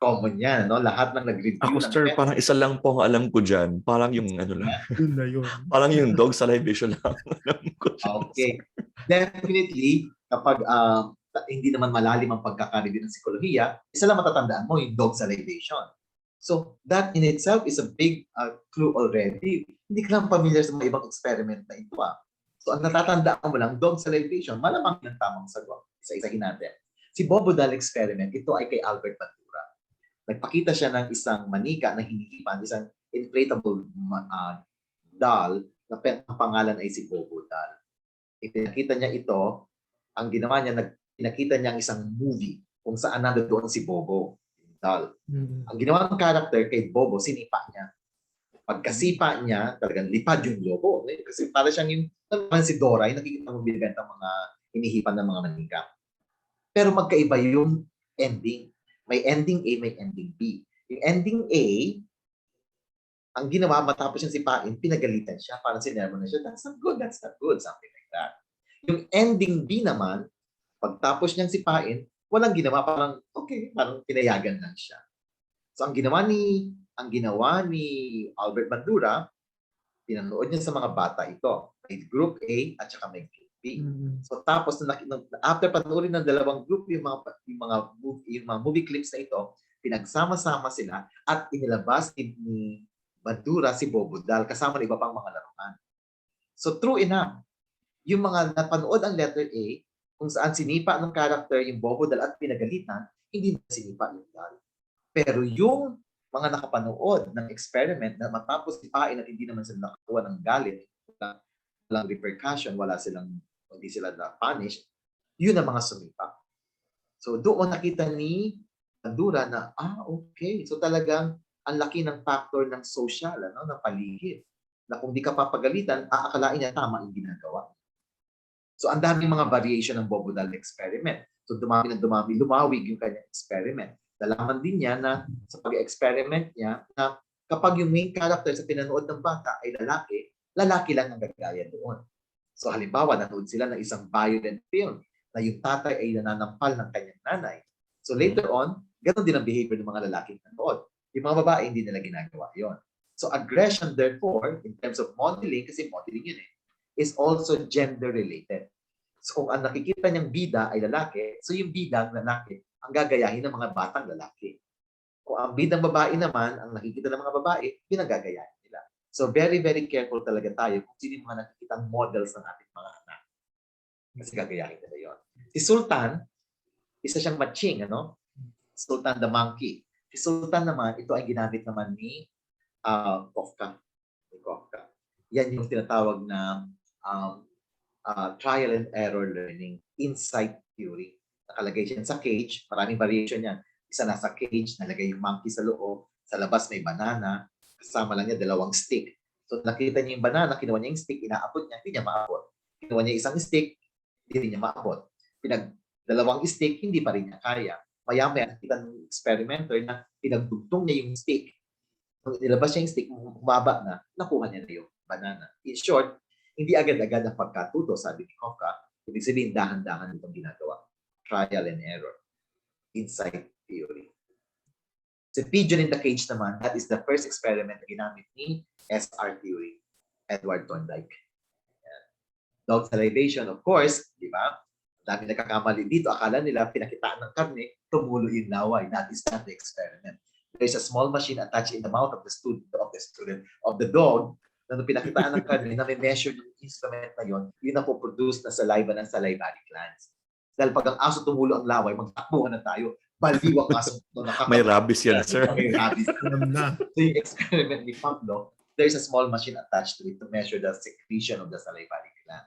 Common yan, no? Lahat ng nag-review. Ako, sir, parang isa lang po ang alam ko dyan. Parang yung ano lang. Yun na yun. Parang yung dog salivation lang ang alam ko dyan. Okay. Definitely, kapag hindi naman malalim ang pagkaka-review ng psikolohiya, isa lang matatandaan mo yung dog salivation. So, that in itself is a big clue already. Hindi ka lang familiar sa mga ibang experiment na ito. So, ang natatandaan mo lang, dog salivation, malamang ng tamang sagot. Isa-isahin natin. Si Bobodal experiment, ito ay kay Albert Bandura. Nagpakita siya ng isang manika na hinihipan, isang inflatable doll na ang pangalan ay si Bobodal. Ipinakita niya ito, ang ginawa niya, pinakita niya ang isang movie kung saan nandoon si Bobo, doll. Ang ginawa ng character kay Bobo, sinipa niya. Pagkasipa niya, talagang lipad yung lobo. Kasi para siyang yung si Dora, yung nakikita mo binibenta mga hinihipan ng mga manika. Pero magkaiba yung ending. May ending A, may ending B. Yung ending A, ang ginawa, matapos siyang sipain, pinagalitan siya. Parang sinermo na siya, that's not good, something like that. Yung ending B naman, pagtapos niyang sipain, walang ginawa, parang, okay, parang pinayagan lang siya. So, ang ginawa ni Albert Bandura, Pinanood niya sa mga bata ito. May group A at saka may group B. Mm. So tapos after panoorin ng dalawang group yung mga movie clips na ito, pinagsama-sama sila at inilabas ni Bandura si Bobodal kasama ng iba pang mga laruan. So true enough, yung mga napanood ang letter A, kung saan sinipa ng character yung Bobodal at pinagalitan, hindi na sinipa yung dal. Pero yung mga nakapanood ng experiment na matapos sipain at hindi naman sila nakakuha ng galit, walang repercussion, hindi sila na-punish, yun ang mga sumipa. So doon nakita ni Bandura na, okay. So talagang ang laki ng factor ng social, ng paligid. Na kung di ka papagalitan, aakalain niya tama yung ginagawa. So ang daming mga variation ng Bobodal experiment. So dumami, lumawig yung kanyang experiment. Nalaman din niya na sa pag-experiment niya na kapag yung main character sa pinanood ng bata ay lalaki lang ang gagaya doon. So halimbawa, nanood sila ng isang violent film na yung tatay ay nananampal ng kanyang nanay. So later on, ganoon din ang behavior ng mga lalaking nanood. Yung mga babae, hindi nila ginagawa yon. So aggression, therefore, in terms of modeling, kasi modeling yun is also gender-related. So kung ang nakikita niyang bida ay lalaki, so yung bidang lalaki ang gagayahin ng mga batang lalaki. Kung ang bidang babae naman, ang nakikita ng mga babae, yun ang gagayahin nila. So very, very careful talaga tayo kung sino yung mga nakikitang models ng ating mga anak. Kasi gagayahin nila yun. Si Sultan, isa siyang matching, Sultan the monkey. Si Sultan naman, ito ay ginamit naman ni Kafka. Yan yung tinatawag na trial and error learning, insight theory. Nakalagay siya sa cage, maraming variation yan. Isa nasa cage, nalagay yung monkey sa loob, sa labas may banana, kasama lang niya 2 stick. So nakita niya yung banana, kinuha niya yung stick, inaabot niya, hindi niya maabot. Kinuha niya isang stick, hindi niya maabot. 2 stick, hindi pa rin niya kaya. Maya-maya, nakita ng experimenter na pinagdugtong niya yung stick. Nung nilabas niya yung stick, bumaba na, nakuha niya na yung banana. In short, hindi agad-agad ang pagkatuto, sabi ni Kafka. Ibig sabihin, dahan-dahan itong ginagawa. Trial and error. Insight theory. So pigeon in the cage naman, that is the first experiment na ginamit ni SR theory, Edward Thorndike. Dog salivation, of course, di ba? Dami nagkakamali dito. Akala nila, pinakitaan ng karne, tumulo yung laway. That is not the experiment. There's a small machine attached in the mouth of the dog, na nung pinakitaan ng karne, na may measure yung instrument na yun, yun na po-produce na saliva ng salivary glands. Dahil pag ang aso tumulo ang laway, magtakbuhan na tayo. Baliw ang aso. May rabies yan, sir. May rabies. So yung experiment ni Pablo, there's a small machine attached to it to measure the secretion of the salivary gland.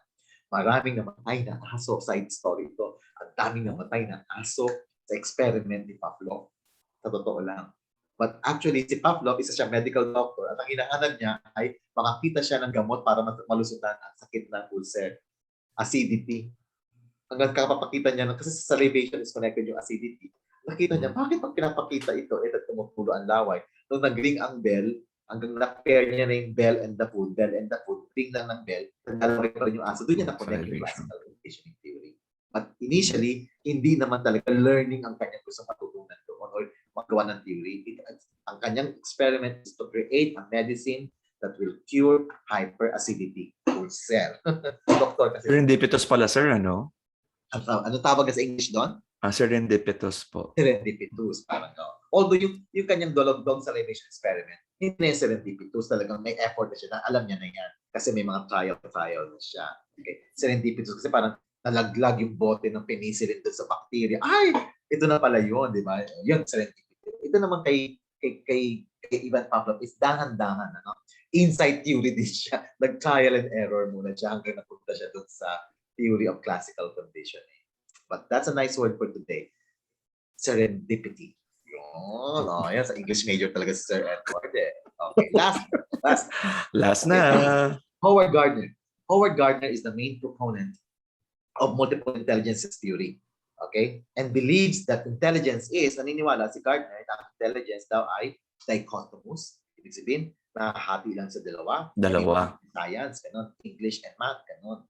Maraming namatay na aso, side story ito. Ang daming namatay na aso sa experiment ni Pablo. Sa totoo lang. But actually, si Pavlov, isa siya medical doctor at ang hinahanap niya ay makakita siya ng gamot para malusutan ang sakit ng ulcer, acidity. Hanggang kapapakita niya, kasi sa salivation is connected yung acidity. Nakita niya, bakit pag pinapakita ito, tumutulo ang laway. Nung nag-ring ang bell, hanggang na-pair niya na yung bell and the food, ring lang ng bell, naglalaway pa rin yung aso. Doon niya na-connect yung classical conditioning theory. But initially, hindi naman talaga learning ang kanyang gusto matutunan doon or magawa ng theory. Ang kanyang experiment is to create a medicine that will cure hyperacidity ulcer. Doktor kasi. Serendipitous pala, sir, ano? Ano tawag sa English doon? Serendipitous po. Serendipitous, parang although yung kanyang dog salivation experiment, hindi na yung serendipitous, talagang may effort na siya, na alam niya na yan. Kasi may mga trial na siya. Okay. Serendipitous kasi parang nalaglag yung bote ng penicillin doon sa bacteria. Ay! Ito na pala yun, di ba? Yun, serendipitous. Ito naman kay Ivan Pavlov is dahan-dahan. Insight theory din siya. Nag-trial and error muna siya hanggang napunta siya doon sa theory of classical conditioning. But that's a nice word for today. Serendipity. Yun. Yan, sa English major talaga si Sir Edward. Okay, last na. Okay. Howard Gardner is the main proponent of multiple intelligences theory. Okay? And believes that intelligence is, naniniwala si Gardner, na intelligence daw ay dichotomous. Ibig sabihin, nakahati lang sa dalawa. Science, ganun. English and math, ganun.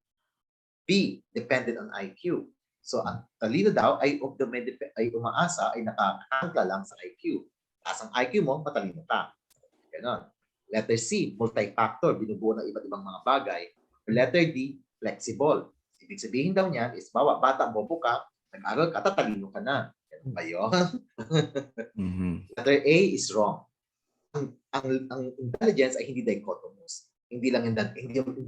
B, dependent on IQ. So, ang talino daw ay umaasa ay nakakangkla lang sa IQ. Taas ang IQ mo, matalino ka. Ganun. Letter C, multi-factor, binubuo ng iba't ibang mga bagay. Letter D, flexible. Ibig sabihin daw niyan is, bata, bobo ka, nag-aral ka, tatalino ka na. Ganun ba yun? Letter A is wrong. Ang intelligence ay hindi dichotomous. Hindi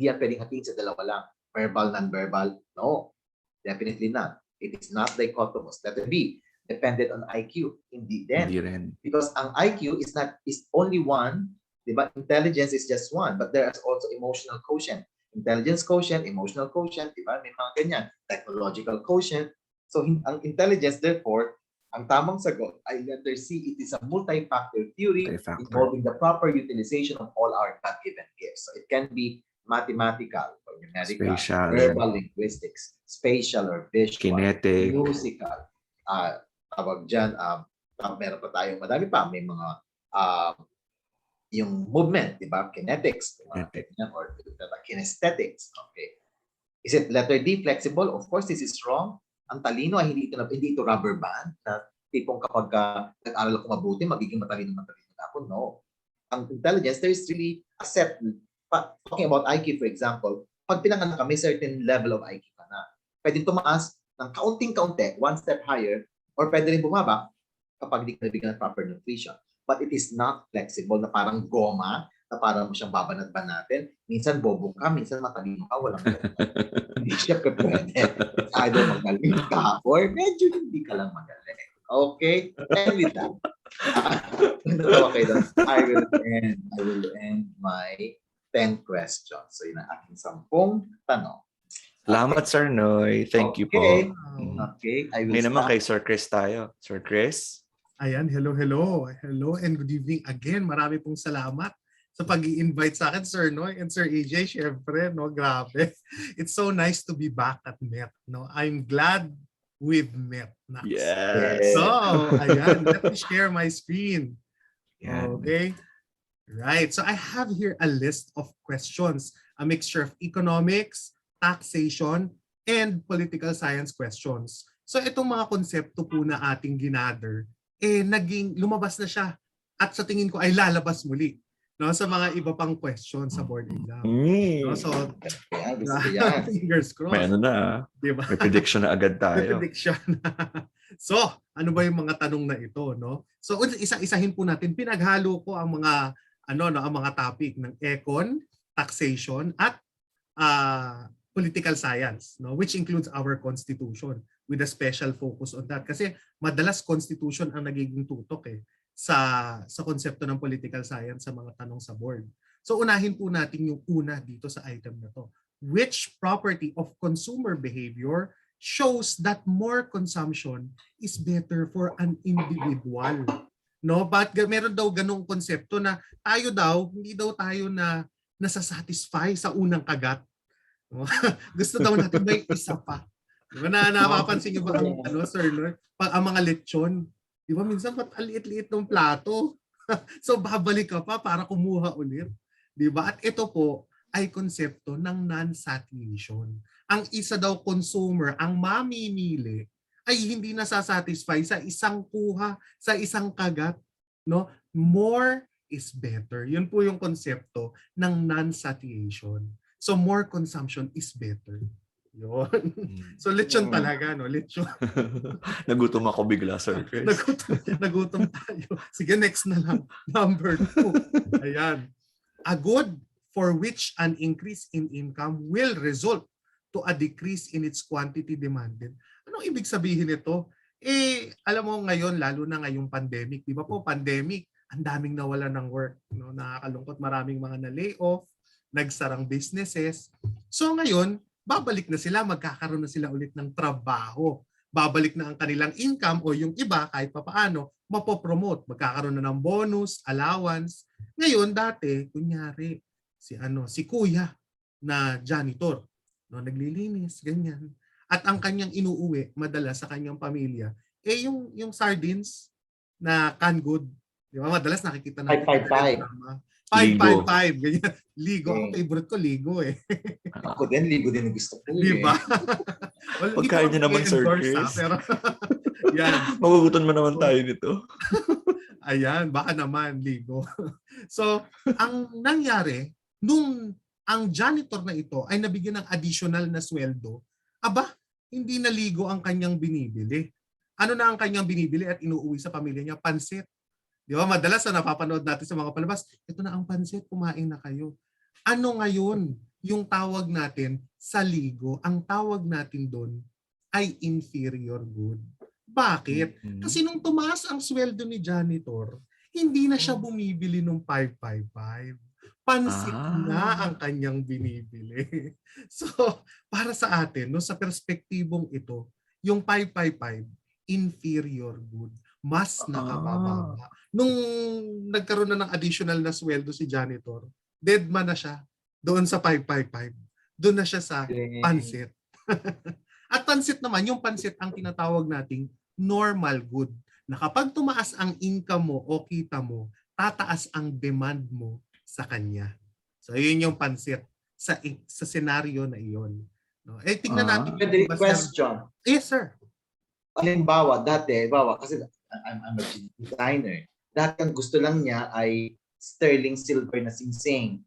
yan pwedeng hatiin sa dalawa lang. Verbal, non-verbal. No, definitely not. It is not dichotomous. Letter B, dependent on IQ. Hindi din. Hindi rin. Because ang IQ is only one, diba? Intelligence is just one, but there is also emotional quotient. Intelligence quotient, emotional quotient, diba? May mga ganyan. Technological quotient. So, ang intelligence, therefore, ang tamang sagot ay letter C. It is a multi-factor theory involving the proper utilization of all our God-given gifts. So, it can be mathematical or numerical, spatial, verbal linguistics, spatial or visual, kinetic, musical, tawag dyan, meron pa tayong madami pa, may mga yung movement, di ba? Kinetics, or kinesthetics. Okay. Is it letter D, flexible? Of course, this is wrong. Ang talino ay hindi ito rubber band na tipong kapag nag-aral ako mabuti, magiging matalino ako. No. Ang intelligence, there is really a set. Talking about IQ, for example, pag pinanganak ka, may certain level of IQ ka na. Pwede tumaas ng kaunting-kaunti, one step higher, or pwede rin bumaba kapag hindi ka nabigyan ng proper nutrition. But it is not flexible na parang goma, na parang mo siyang babanat-banatin. Minsan bobo ka, minsan matalino ka, walang hindi siya pwede. Either magaling ka or medyo hindi ka lang magaling. Okay? And with that, I will end my 10 questions. So yun ang aking 10 tanong. Salamat, Sir Knoi. Thank you po. Okay. I will Ngayon naman kay Sir Chris tayo. Sir Chris? Ayan, hello and good evening again. Marami pong salamat sa pag-i-invite sa akin, Sir Knoi and Sir AJ. Syempre, no, grabe. It's so nice to be back at MET. No, I'm glad we've met. Yes. So, ayan, let me share my screen. Yan. Okay. Right. So I have here a list of questions, a mixture of economics, taxation, and political science questions. So itong mga konsepto po na ating ginather, naging lumabas na siya at sa tingin ko ay lalabas muli, no, sa mga iba pang questions sa board exam. No, so fingers crossed. May ano na, diba? May prediction na agad tayo. May prediction. So, ano ba yung mga tanong na ito, no? So, isa-isahin po natin. Pinaghalo ko ang mga ang mga topic ng econ, taxation at political science, no, which includes our constitution with a special focus on that kasi madalas constitution ang nagiging tutok sa konsepto ng political science sa mga tanong sa board. So unahin po natin yung una dito sa item na to. Which property of consumer behavior shows that more consumption is better for an individual? No, but meron daw ganung konsepto na hindi daw tayo na nasasatisfy sa unang kagat. Gusto daw natin may isa pa. Diba napapansin niyo ba Sir Lord? Ang mga lechon, di ba minsan liit-liit ng plato. So babalik ka pa para kumuha ulit. Di ba? At ito po ay konsepto ng non-satiation. Ang isa daw consumer, ang mamimili ay hindi nasasatisfy sa isang kuha, sa isang kagat, no? More is better. Yun po yung konsepto ng non-satiation. So more consumption is better. Yun. So lechon talaga, no? Lechon. Nagutom ako bigla, Sir Chris. Nagutom tayo. Sige, next na lang. Number 2. Ayan. A good for which an increase in income will result to a decrease in its quantity demanded. Anong ibig sabihin nito? Alam mo ngayon, lalo na ngayong pandemic, di ba po, pandemic, ang daming nawala ng work. No? Nakakalungkot, maraming mga na-layoff, nagsarang businesses. So ngayon, babalik na sila, magkakaroon na sila ulit ng trabaho. Babalik na ang kanilang income o yung iba, kahit papaano, mapopromote. Magkakaroon na ng bonus, allowance. Ngayon, dati, kunyari, si kuya na janitor, no, naglilinis, ganyan. At ang kanyang inuuwi, madalas sa kanyang pamilya, yung sardines na canned good. Di ba? Madalas nakikita natin. 555. Ganyan. Ligo. Ako, favorite ko, ligo Ako din, ligo din ang gusto ko. Di ba? Pagkain niya naman, Sir Chris. Pero, yan. Magugutom mo naman tayo nito. Ayan, baka naman, ligo. So, ang nangyari, nung ang janitor na ito ay nabigyan ng additional na sweldo, aba, hindi naligo ang kanyang binibili. Ano na ang kanyang binibili at inuuwi sa pamilya niya? Pansit. Di ba? Madalas na napapanood natin sa mga palabas, ito na ang pansit, kumain na kayo. Ano ngayon yung tawag natin sa ligo? Ang tawag natin doon ay inferior good. Bakit? Kasi nung tumaas ang sweldo ni janitor, hindi na siya bumibili ng 555. Pansit na ang kanyang binibili. So, para sa atin, no, sa perspektibong ito, yung 555, inferior good. Mas nakabababa. Nung nagkaroon na ng additional na sweldo si janitor, dead man na siya doon sa 555. Doon na siya sa pansit. At pansit naman, yung pansit ang tinatawag nating normal good. Na kapag tumaas ang income mo o kita mo, tataas ang demand mo sa kanya. So, yun yung pansit sa senaryo na iyon. No? Eh, tingnan natin. Pwede question. Yes, sir. Halimbawa, kasi I'm a designer. Dati ang gusto lang niya ay sterling silver na singsing.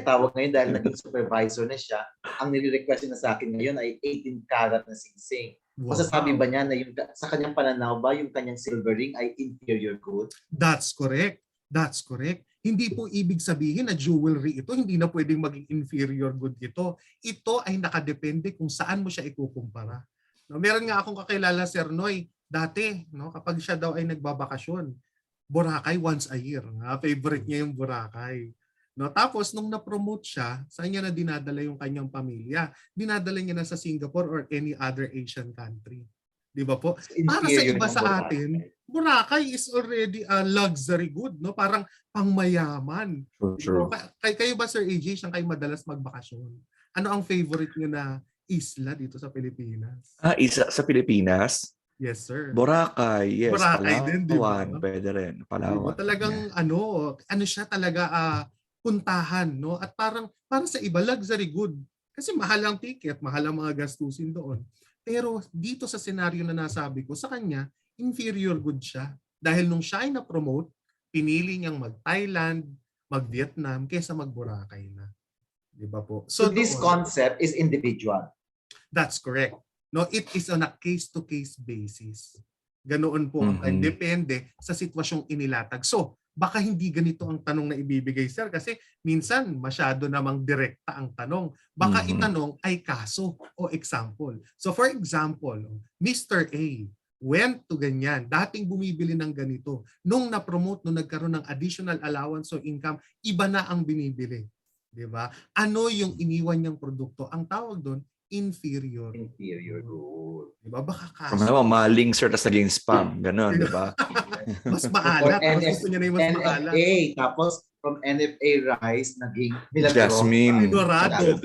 Tawag ngayon dahil naging supervisor na siya, ang nire-request na sa akin ngayon ay 18 karat na singsing. Wow. Masasabi ba niya na yung, sa kanyang pananaw ba yung kanyang silver ring ay inferior good? That's correct. That's correct. Hindi po ibig sabihin na jewelry ito, hindi na pwedeng maging inferior good ito. Ito ay nakadepende kung saan mo siya ikukumpara. No, meron nga akong kakilala, Sir Knoi, dati, no, kapag siya daw ay nagbabakasyon, Boracay once a year. Favorite niya yung Boracay. No, tapos nung na-promote siya, saan niya na dinadala yung kanyang pamilya? Dinadala niya na sa Singapore or any other Asian country. Di ba po? Para sa iba sa atin, Boracay is already a luxury good, no? Parang pangmayaman. True. Kayo ba, Sir AJ, siyang kayo madalas magbakasyon? Ano ang favorite niyo na isla dito sa Pilipinas? Isa sa Pilipinas? Yes, sir. Boracay, yes. Boracay din, di ba? Pwede rin. Palawan. Diba? Talagang ano siya talaga puntahan, no? At para sa iba, luxury good. Kasi mahal ang ticket, mahal ang mga gastusin doon. Pero dito sa senaryo na nasabi ko, sa kanya, inferior good siya. Dahil nung siya ay na-promote, pinili niyang mag-Thailand, mag-Vietnam, kaysa mag-Boracay na. Di ba po? So this concept is individual. That's correct. No, it is on a case-to-case basis. Ganoon po. Depende sa sitwasyong inilatag. So, baka hindi ganito ang tanong na ibibigay, sir, kasi minsan masyado namang direkta ang tanong. Baka itanong ay kaso o example. So for example, Mr. A went to ganyan, dating bumibili ng ganito. Nung na-promote, nung nagkaroon ng additional allowance o income, iba na ang binibili. Diba? Ano yung iniwan niyang produkto? Ang tawag doon, inferior. Inferior good. Diba? Baka kaso. Maling sir, tas naging spam. Ganon, diba? Mas maalat. Gusto niya na yung mas maalat. NFA, tapos from NFA rice, naging milagrosa. Jasmine. Dorado.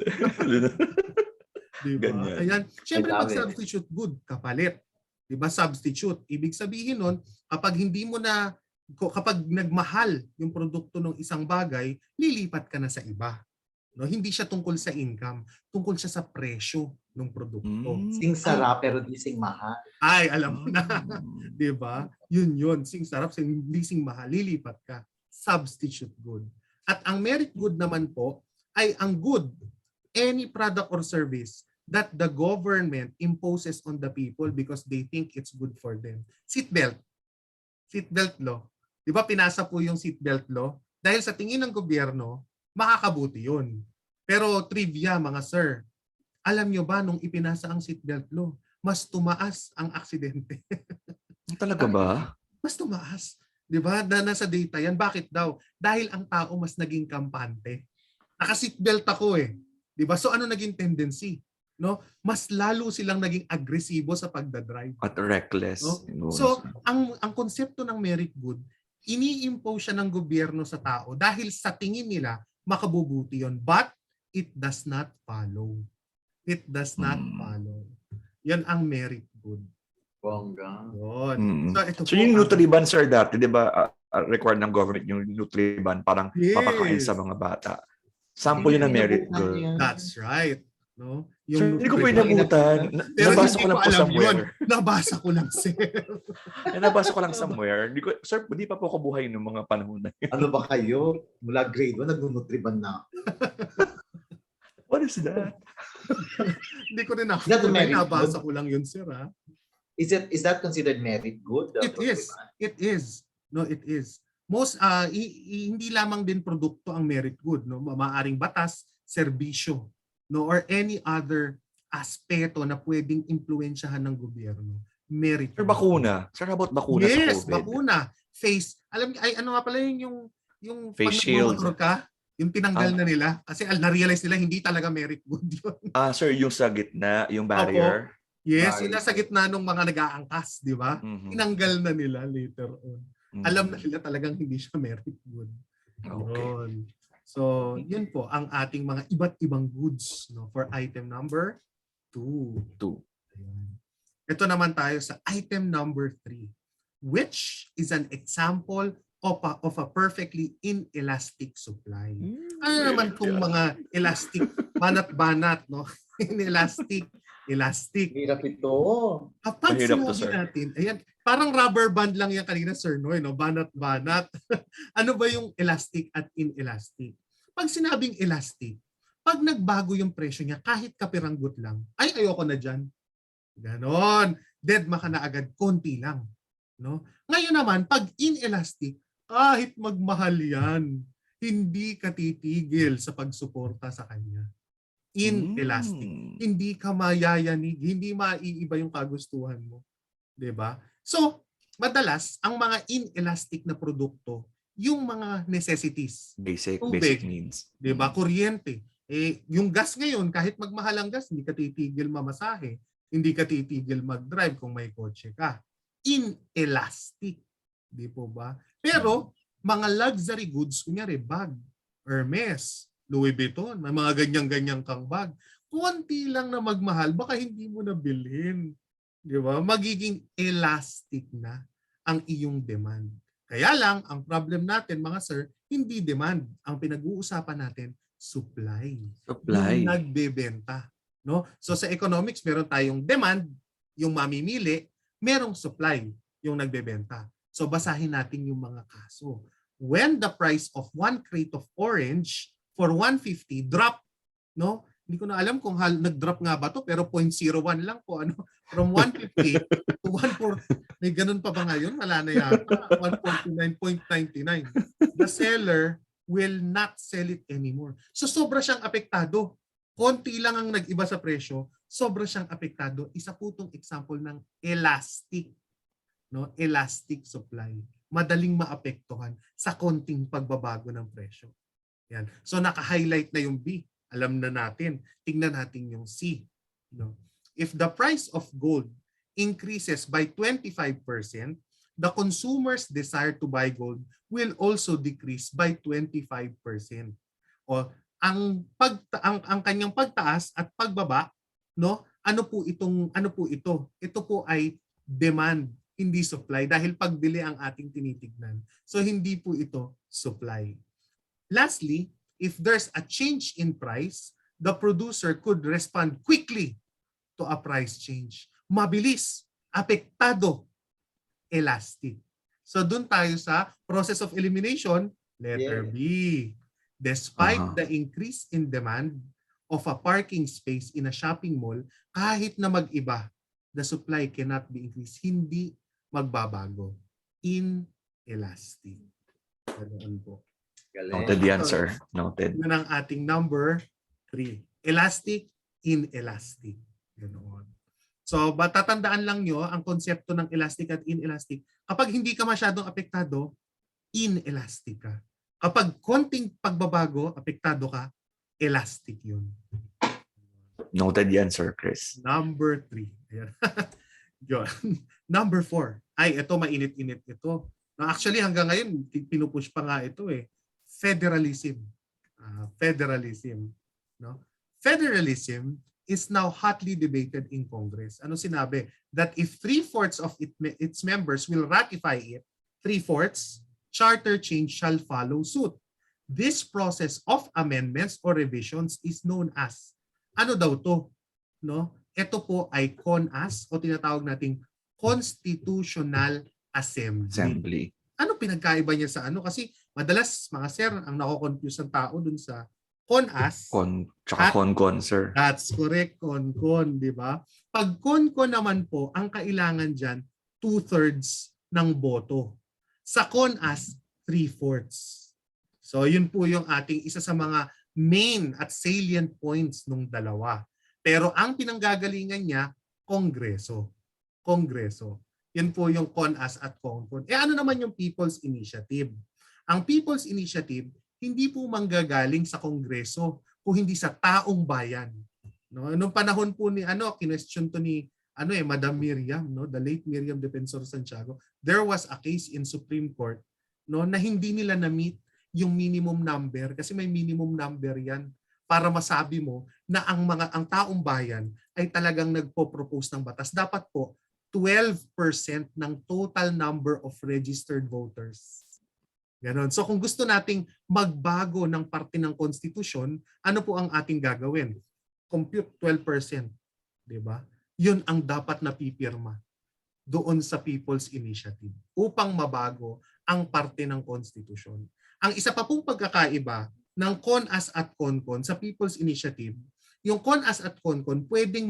Diba? Ganyan. Ayan. Siyempre, pag substitute good, kapalit. Diba? Substitute. Ibig sabihin nun, kapag nagmahal yung produkto ng isang bagay, lilipat ka na sa iba. No, hindi siya tungkol sa income, tungkol siya sa presyo ng produkto. Sing sarap pero di sing mahal. Ay, alam mo na. 'Di ba? Yun. Sing sarap, hindi sing mahal, lilipat ka. Substitute good. At ang merit good naman po ay ang good, any product or service that the government imposes on the people because they think it's good for them. Seatbelt. Seatbelt law. 'Di ba pinasa po yung seatbelt law? Dahil sa tingin ng gobyerno, makakabuti yun. Pero trivia mga sir, alam nyo ba nung ipinasa ang seatbelt law, mas tumaas ang aksidente. Talaga ba? Mas tumaas. Di ba? Nasa data yan. Bakit daw? Dahil ang tao mas naging kampante. Naka-seatbelt ako eh. Di ba? So ano naging tendency? No? Mas lalo silang naging agresibo sa pagdadrive. At reckless. No? So ang konsepto ng merit good, ini-impose siya ng gobyerno sa tao dahil sa tingin nila makabubuti yon, but it does not follow. It does not follow. Yan ang merit good. Bongga. So yung Nutriban, sir, dati, di ba, required ng government yung Nutriban, parang papakain sa mga bata. Sample yun ng merit good. That's right. no? Sir, hindi ko po nutrition. inabutan. Pero Nabasa hindi ko lang po alam somewhere. yun. Nabasa ko lang, sir. Nabasa ko lang somewhere. Sir, hindi pa po ako buhay noong mga panahon na yun. Ano ba kayo? Mula grade 1, nag-nutriban na. What is that? Hindi ko rin Is that the merit nabasa good? ko lang yun, sir. Ha? Is that considered merit good? It is. It is. No, it is. Most hindi lamang din produkto ang merit good, no? Maaaring batas, serbisyo, no, or any other aspeto na pwedeng impluwensyahan ng gobyerno. Merit. Sir, bakuna. Sir, how about bakuna sa Yes, COVID? bakuna. Face. Alam ay ano nga pala yung Face pag shield. nagmamotor ka, yung tinanggal na nila kasi na-realize nila hindi talaga merit good yun. Sir, yung sa gitna, yung barrier. Yes, Right. yung nasa gitna ng mga nag-aangkas, di ba? Mhm. Tinanggal na nila later on. Mhm. Alam na nila talagang hindi siya merit good. Okay. Yun. So, yun po ang ating mga iba't ibang goods, no, for item number 2. 2. Ito naman tayo sa item number 3, which is an example of a perfectly inelastic supply. Ano naman kung mga elastic, banat-banat, no? Inelastic, elastic. Hirap ito. Kapag Mahirap to, sinugi sir. natin, ayan, parang rubber band lang yan kanina, Sir Noy, no? Banat-banat. Ano ba yung elastic at inelastic? Pag sinabing elastic, pag nagbago yung presyo niya, kahit kapiranggot lang, ay ayoko na dyan. Ganon. Deadma ka na agad, konti lang. No? Ngayon naman, pag inelastic, kahit magmahal yan, hindi ka titigil sa pagsuporta sa kanya. Inelastic. Hindi ka mayayanig, hindi maiiba yung kagustuhan mo. 'Di ba? So, madalas ang mga inelastic na produkto, yung mga necessities, Basic tubig, needs. 'di ba? Kuryente. Yung gas ngayon, kahit magmahal ang gas, hindi ka titigil mamasahe, hindi ka titigil mag-drive kung may kotse ka. Inelastic, 'di po ba? Pero mga luxury goods, kunyari bag, Hermes, Louis Vuitton, may mga ganyan-ganyan kang bag. Konti lang na magmahal, baka hindi mo na bilhin. Di ba? Magiging elastic na ang iyong demand. Kaya lang, ang problem natin mga sir, hindi demand. Ang pinag-uusapan natin, supply. Supply. Yung nagbebenta. No? So sa economics, meron tayong demand, yung mamimili, merong supply, yung nagbebenta. So basahin natin yung mga kaso. When the price of 1 crate of orange for 150 drop, no? Hindi ko na alam kung nag-drop nga ba to, pero 0.01 lang po, ano, from 150 to 140. May ganun pa ba ngayon? Wala na yata. 149.99. The seller will not sell it anymore. So sobra siyang apektado. Konti lang ang nag-iba sa presyo, sobra siyang apektado. Isa po itong example ng elastic, no? Elastic supply. Madaling maapektuhan sa konting pagbabago ng presyo. Yan. So naka-highlight na yung B. Alam na natin. Tingnan natin yung C. No? If the price of gold increases by 25%, the consumer's desire to buy gold will also decrease by 25%. O ang kanyang pagtaas at pagbaba, no? Ano po ito? Ito po ay demand, hindi supply, dahil pagbili ang ating tinitignan. So hindi po ito supply. Lastly, if there's a change in price, the producer could respond quickly to a price change. Mabilis, apektado, elastic. So dun tayo sa process of elimination, letter B. Despite the increase in demand of a parking space in a shopping mall, kahit na mag-iba, the supply cannot be increased. Hindi magbabago. Inelastic. Ganoon po. Noted yan, sir. Noted. Yun ang ating number 3. Elastic, inelastic. Ganoon. So, tatandaan lang nyo ang konsepto ng elastic at inelastic. Kapag hindi ka masyadong apektado, inelastic ka. Kapag konting pagbabago, apektado ka, elastic yun. Noted yan, Sir Chris. Number 3. Ayan. Yun. Number 4. Ay, ito mainit-init ito. Actually, hanggang ngayon, pinupush pa nga ito eh. Federalism. Federalism. No? Federalism is now hotly debated in Congress. Ano sinabi? That if 3/4 of its members will ratify it, 3/4, charter change shall follow suit. This process of amendments or revisions is known as Ano daw to? No? Ito po ay CONAS o tinatawag nating Constitutional Assembly. Assembly. Ano pinagkaiba niya sa ano? Kasi madalas mga sir, ang nako-confuse ng tao dun sa CONAS Tsaka at con, sir. that's correct, con, di ba? Pag con naman po, ang kailangan dyan, 2/3 ng boto. Sa CONAS, 3/4. So yun po yung ating isa sa mga main at salient points nung dalawa. Pero ang pinanggagalingan niya, Kongreso. Kongreso. Yan po yung CONAS at CONCON. Ano naman yung People's Initiative? Ang People's Initiative, hindi po manggagaling sa Kongreso kung hindi sa taong bayan. No, nung panahon po ni kinwestiyon to ni Madam Miriam, no, the late Miriam Defensor Santiago, there was a case in Supreme Court, no, na hindi nila na-meet yung minimum number kasi may minimum number yan para masabi mo na ang taong bayan ay talagang nagpo-propose ng batas. Dapat po 12% ng total number of registered voters. Ganon. So kung gusto nating magbago ng parte ng konstitusyon, ano po ang ating gagawin? Compute 12%, 'di ba? 'Yun ang dapat na pipirma doon sa People's Initiative upang mabago ang parte ng konstitusyon. Ang isa pa pong pagkakaiba ng CONAS at CONCON sa People's Initiative, yung CONAS at CONCON pwedeng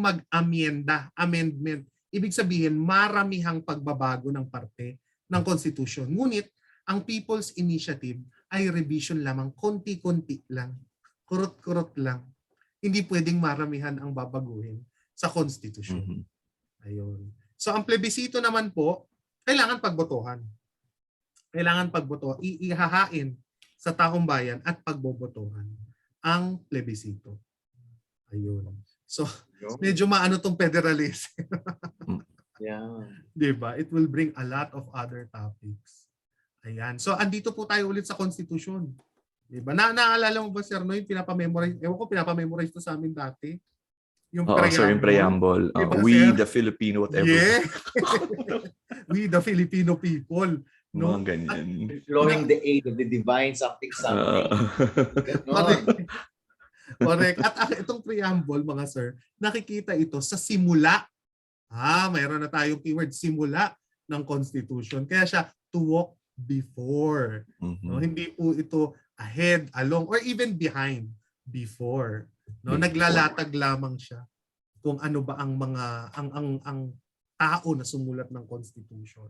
amendment. Ibig sabihin, maramihang pagbabago ng parte ng konstitusyon. Ngunit, ang People's Initiative ay revision lamang, konti-konti lang, kurot-kurot lang. Hindi pwedeng maramihan ang babaguhin sa konstitusyon. Ayun. So ang plebisito naman po, kailangan pagbotohan. Kailangan pagboto, ihahain sa taong bayan at pagbobotohan ang plebisito. Ayun. So, medyo maano tong federalism. Yeah. Diba? It will bring a lot of other topics. Ayan. So, andito po tayo ulit sa konstitusyon. Diba? Naalala mo ba, Sir Knoi, pinapamemorize? Ewan ko, pinapamemorize to sa amin dati. Yung preamble. Sir, yung preamble. Diba, We, sir? the Filipino, whatever. Yeah. We, the Filipino people. No? Mga ganyan. Deploying the aid of the divine something. Correct. Correct. At itong preamble, mga sir, nakikita ito sa simula. Mayroon na tayong keyword, simula ng Constitution. Kaya siya, to walk before. No? Hindi po ito ahead, along, or even behind, before. No? Naglalatag lamang siya kung ano ba ang mga ang tao na sumulat ng Constitution.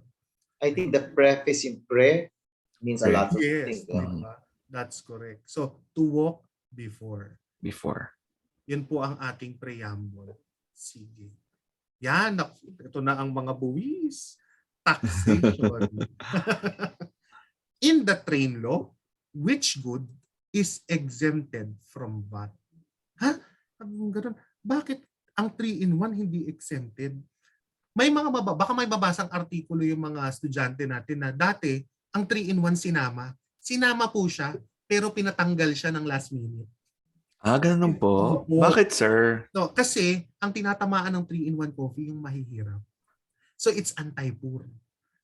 I think the preface in pre means a lot of things. That's correct. So, to walk before. Yan po ang ating preamble. Sige. Yan. Ito na ang mga buwis. Taxation. In the train law, which good is exempted from VAT? Ganun. Bakit ang 3-in-1 hindi exempted? May mga baka may babasang artikulo yung mga estudyante natin na dati ang 3-in-1 sinama po siya pero pinatanggal siya ng last minute. Ganun po. Opo. Bakit, sir? No, kasi ang tinatamaan ng 3-in-1 coffee yung mahihirap. So it's anti-poor.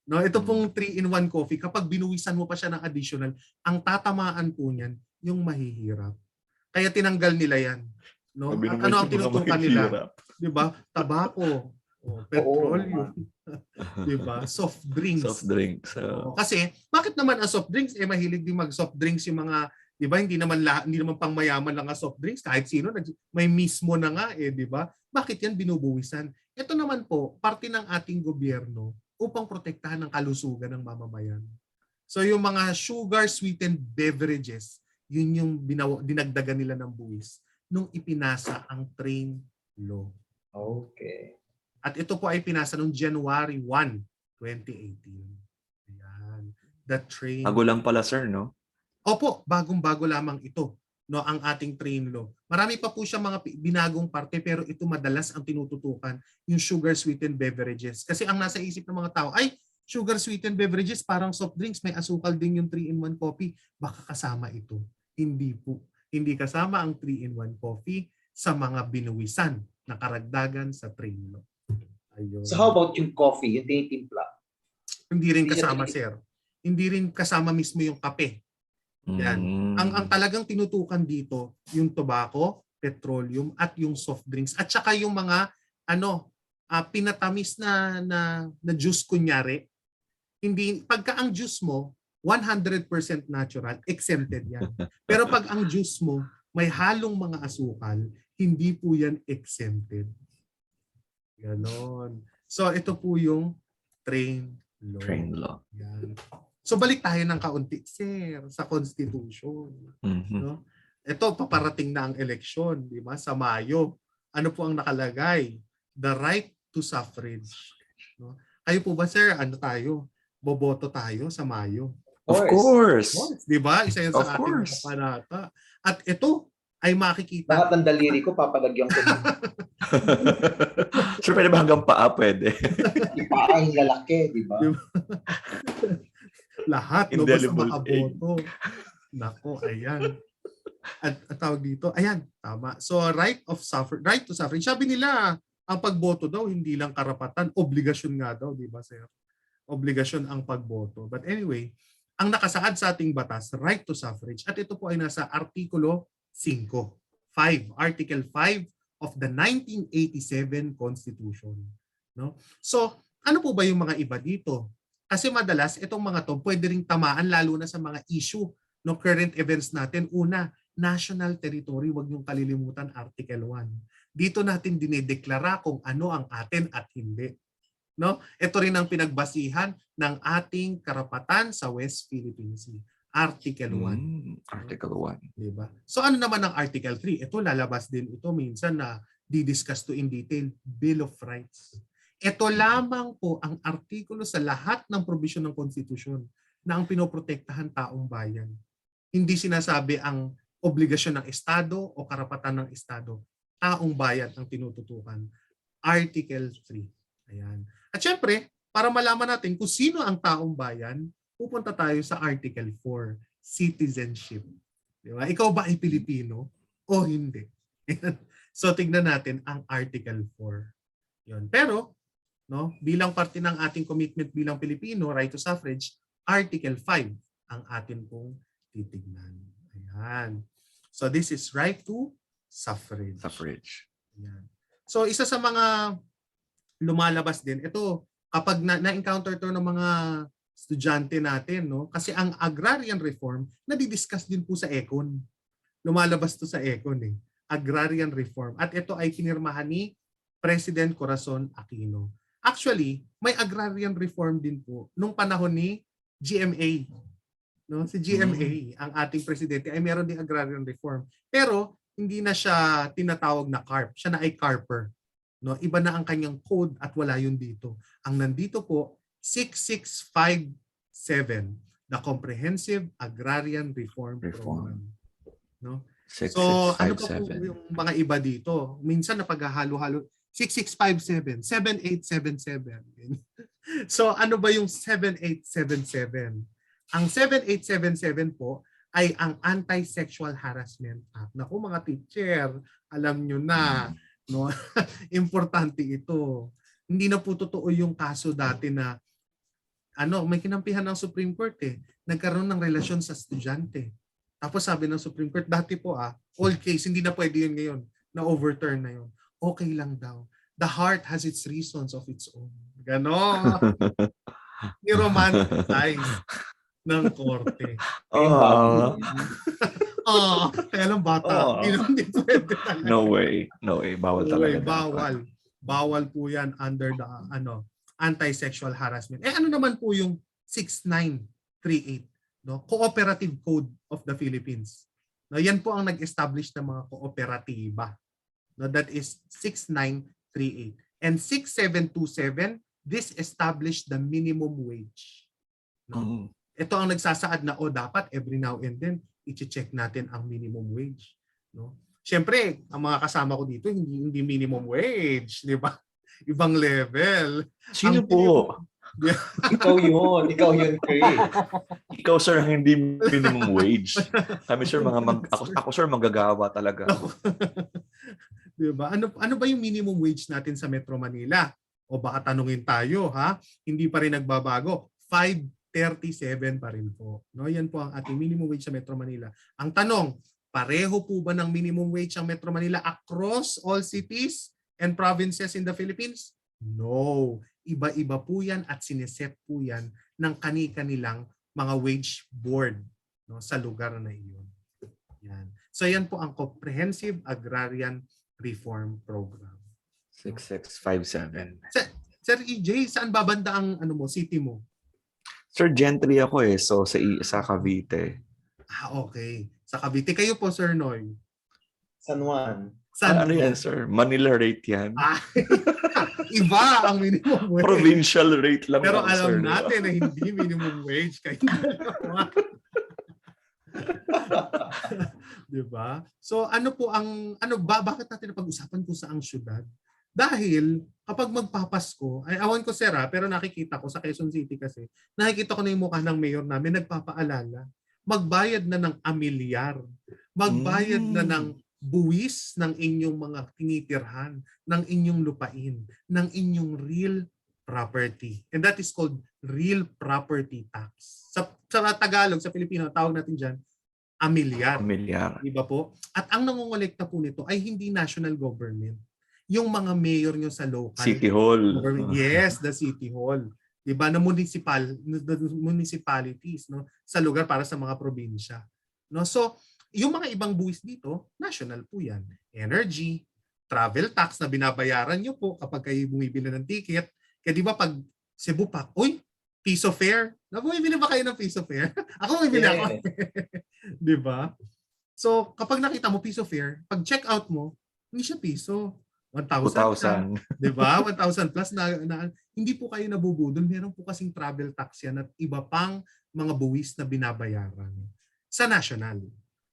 No, ito pong 3-in-1 coffee, kapag binuwisan mo pa siya ng additional, ang tatamaan po niyan yung mahihirap. Kaya tinanggal nila yan. No? At ano ang tinutukan nila? 'Di ba? Tabako, petrolyo, 'di ba? Soft drinks. Kasi bakit naman ang soft drinks mahilig din mag-soft drinks yung mga, 'di ba? Hindi naman pangmayaman lang ang soft drinks, kahit sino may mismo na nga 'di ba? Bakit yan binubuwisan? Ito naman po, parte ng ating gobyerno upang protektahan ang kalusugan ng mamamayan. So yung mga sugar sweetened beverages, yun yung dinagdagan nila ng buwis nung ipinasa ang train law. Okay. At ito po ay pinasa noong January 1, 2018. Ayan. The train. Bago lang pala, sir, no? Opo, bagong-bago lamang ito, no, ang ating train law. Marami pa po siya mga binagong parte, pero ito madalas ang tinututukan, yung sugar sweetened beverages. Kasi ang nasa isip ng mga tao, ay, sugar sweetened beverages, parang soft drinks, may asukal din yung 3-in-1 coffee. Baka kasama ito. Hindi po. Hindi kasama ang 3-in-1 coffee sa mga binuwisan na karagdagan sa train law. Ayun. So how about yung coffee, yung tinitimpla? Hindi rin kasama, sir. Hindi rin kasama mismo yung kape. Yan. Ang talagang tinutukan dito, yung tobacco, petroleum at yung soft drinks at saka yung mga pinatamis na juice kunyari. Hindi pagka ang juice mo 100% natural, exempted yan. Pero pag ang juice mo may halong mga asukal, hindi po yan exempted. Ganon. So ito po yung train law. Train law. Yan. So balik tayo ng kaunti, sir, sa Constitution. Mhm. No? Ito, paparating na ang eleksyon, di ba? Sa Mayo. Ano po ang nakalagay? The right to suffrage. No? Kayo po ba, sir, boboto tayo sa Mayo? Of course. Di ba? Isa yan Of sa ating course. mga panata. At ito ay makikita. Lahat ng daliri ko papalagyan ko ng Sure, pwede ba hanggang paa? Pwede. ipaang lalaki, di ba? Lahat, no? Basta Indelible makaboto. Nako, ayan. At tawag dito, ayan, tama. So, right to suffrage. Sabi nila, ang pagboto daw, hindi lang karapatan, obligasyon nga daw, di ba, sir? Obligasyon ang pagboto. But anyway, ang nakasaad sa ating batas, right to suffrage, at ito po ay nasa Artikulo 5, Article 5 of the 1987 Constitution. No? So, ano po ba yung mga iba dito? Kasi madalas, itong mga to, pwede ring tamaan lalo na sa mga issue no current events natin. Una, national territory, wag niyong kalilimutan, Article 1. Dito natin dinedeklara kung ano ang atin at hindi. No? Ito rin ang pinagbasihan ng ating karapatan sa West Philippine Sea. Article 1. Article 1. Diba? So ano naman ang Article 3? Ito lalabas din ito minsan na didiscuss to in detail, Bill of Rights. Ito lamang po ang artikulo sa lahat ng provision ng Constitution na ang pinoprotektahan taong bayan. Hindi sinasabi ang obligasyon ng Estado o karapatan ng Estado. Taong bayan ang tinututukan. Article 3. Ayan. At syempre, para malaman natin kung sino ang taong bayan, pupunta tayo sa Article 4, citizenship. Di ba? Ikaw ba ay Pilipino o hindi? So tignan natin ang Article 4. Yun. Pero, no, bilang parte ng ating commitment bilang Pilipino, right to suffrage, Article 5 ang atin pong titignan. Ayan. So this is right to suffrage. Suffrage. Ayan. So isa sa mga lumalabas din, ito, kapag na-encounter to ng mga estudyante natin, no? Kasi ang agrarian reform, nadidiscuss din po sa Econ. Lumalabas to sa Econ eh. Agrarian reform. At ito ay kinirmahan ni President Corazon Aquino. Actually, may agrarian reform din po nung panahon ni GMA. No? Si GMA, ang ating presidente, ay meron ding agrarian reform. Pero hindi na siya tinatawag na CARP. Siya na ay CARPer. No, iba na ang kanyang code at wala yun dito. Ang nandito po 6657, the Comprehensive Agrarian Reform Program. No? So ano pa po yung mga iba dito? Minsan napaghahalo-halo 6657, 7877. So ano ba yung 7877? Ang 7877 po ay ang Anti-Sexual Harassment Act. Naku mga teacher, alam nyo na. No? Importante ito. Hindi na po totoo yung kaso dati na may kinampihan ng Supreme Court eh. Nagkaroon ng relasyon sa estudyante. Tapos sabi ng Supreme Court, dati po all case, hindi na pwede yun ngayon. Na-overturn na yun. Okay lang daw. The heart has its reasons of its own. Ganon. Ni-romanticize ng korte. Kaya lang bata. Hindi pwede talaga. No way. Bawal talaga. Bawal po yan under the anti-sexual harassment. Ano naman po yung 6938, no? Cooperative Code of the Philippines. No, yan po ang nag-establish ng mga kooperatiba. No, that is 6938. And 6727, this established the minimum wage. No? Ito ang nagsasaad na dapat every now and then i-check natin ang minimum wage, no? Siyempre, ang mga kasama ko dito hindi minimum wage, di ba? Ibang level. Sino po? Ikaw yun, Chris. Ikaw sir hindi minimum wage. Kami sir ako sir manggagawa talaga. Di ba? Ano ba yung minimum wage natin sa Metro Manila? O baka tanungin tayo, ha? Hindi pa rin nagbabago. 537 pa rin po. No, yan po ang ating minimum wage sa Metro Manila. Ang tanong, Pareho po ba ng minimum wage ang Metro Manila across all cities and provinces in the Philippines? No. Iba-iba po yan at sineset po yan ng kani-kanilang mga wage board, no, sa lugar na iyon. Yan. So yan po ang Comprehensive Agrarian Reform Program. 6657. Sir EJ, saan babanda ang city mo? Sir, gentry ako so sa Cavite. Okay. Sa Cavite. Kayo po, Sir Knoi? San Juan. Ano yan, sir? Manila rate yan. Iba ang minimum wage. Provincial rate lang. Pero lang, alam sir, natin na hindi minimum wage. Kayo dalawa. Diba? So ano po bakit natin napag-usapan kung saang syudad? Dahil kapag magpapasko, ay awan ko sir pero nakikita ko sa Quezon City kasi, nakikita ko na yung mukha ng mayor namin nagpapaalala. Magbayad na ng amilyar. Magbayad na ng buwis ng inyong mga tinitirhan, ng inyong lupain, ng inyong real property. And that is called real property tax. Sa Tagalog, sa Pilipino, tawag natin dyan, amilyar. Amilyar. Diba po? At ang nangongolekta po nito ay hindi national government. Yung mga mayor nyo sa local City Hall. government. Yes, the City Hall. Diba? Na municipalities, no? Sa lugar para sa mga probinsya. No? So, yung mga ibang buwis dito, national po yan. Energy, travel tax na binabayaran nyo po kapag kayo bumibili ng ticket. Kaya di ba pag Cebu Pac, piso fare? Bumibili ba kayo ng piso fare? Ako bumibili ako. Di ba? So kapag nakita mo piso fare, pag check out mo, hindi siya piso. 1,000. Di ba? 1,000 plus na hindi po kayo nabubudol. Meron po kasing travel tax yan at iba pang mga buwis na binabayaran sa national.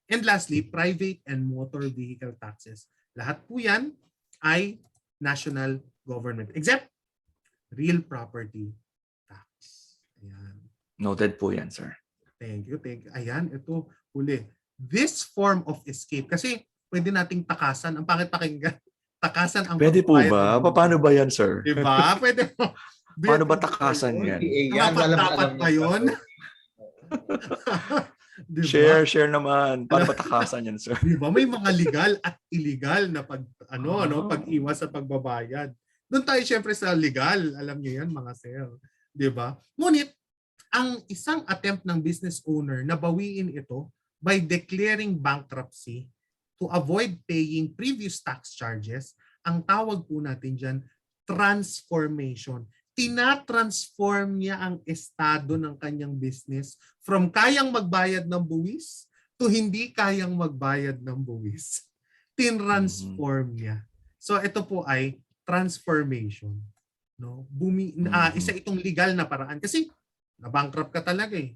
And lastly, private and motor vehicle taxes. Lahat po yan ay national government. Except real property tax. Ayan. Noted po yan, sir. Thank you. Ayan, ito, huli. This form of escape, kasi pwede nating takasan. Ang pangit pakinggan. Takasan ang pwede po ba? Paano ba yan, sir? Diba? Pwede. Paano ba takasan yan? Dapat ba yun? Diba? Share naman. Paano ba takasan yan, sir? Diba? May mga legal at illegal na pag-iwas at pagbabayad. Doon tayo syempre sa legal. Alam niyo yan, mga sir. Diba? Ngunit, ang isang attempt ng business owner na bawiin ito by declaring bankruptcy to avoid paying previous tax charges, ang tawag po natin dyan, transformation. Tinatransform niya ang estado ng kanyang business from kayang magbayad ng buwis to hindi kayang magbayad ng buwis. Tinransform niya. So ito po ay transformation. No? Isa itong legal na paraan kasi na-bankrupt ka talaga eh.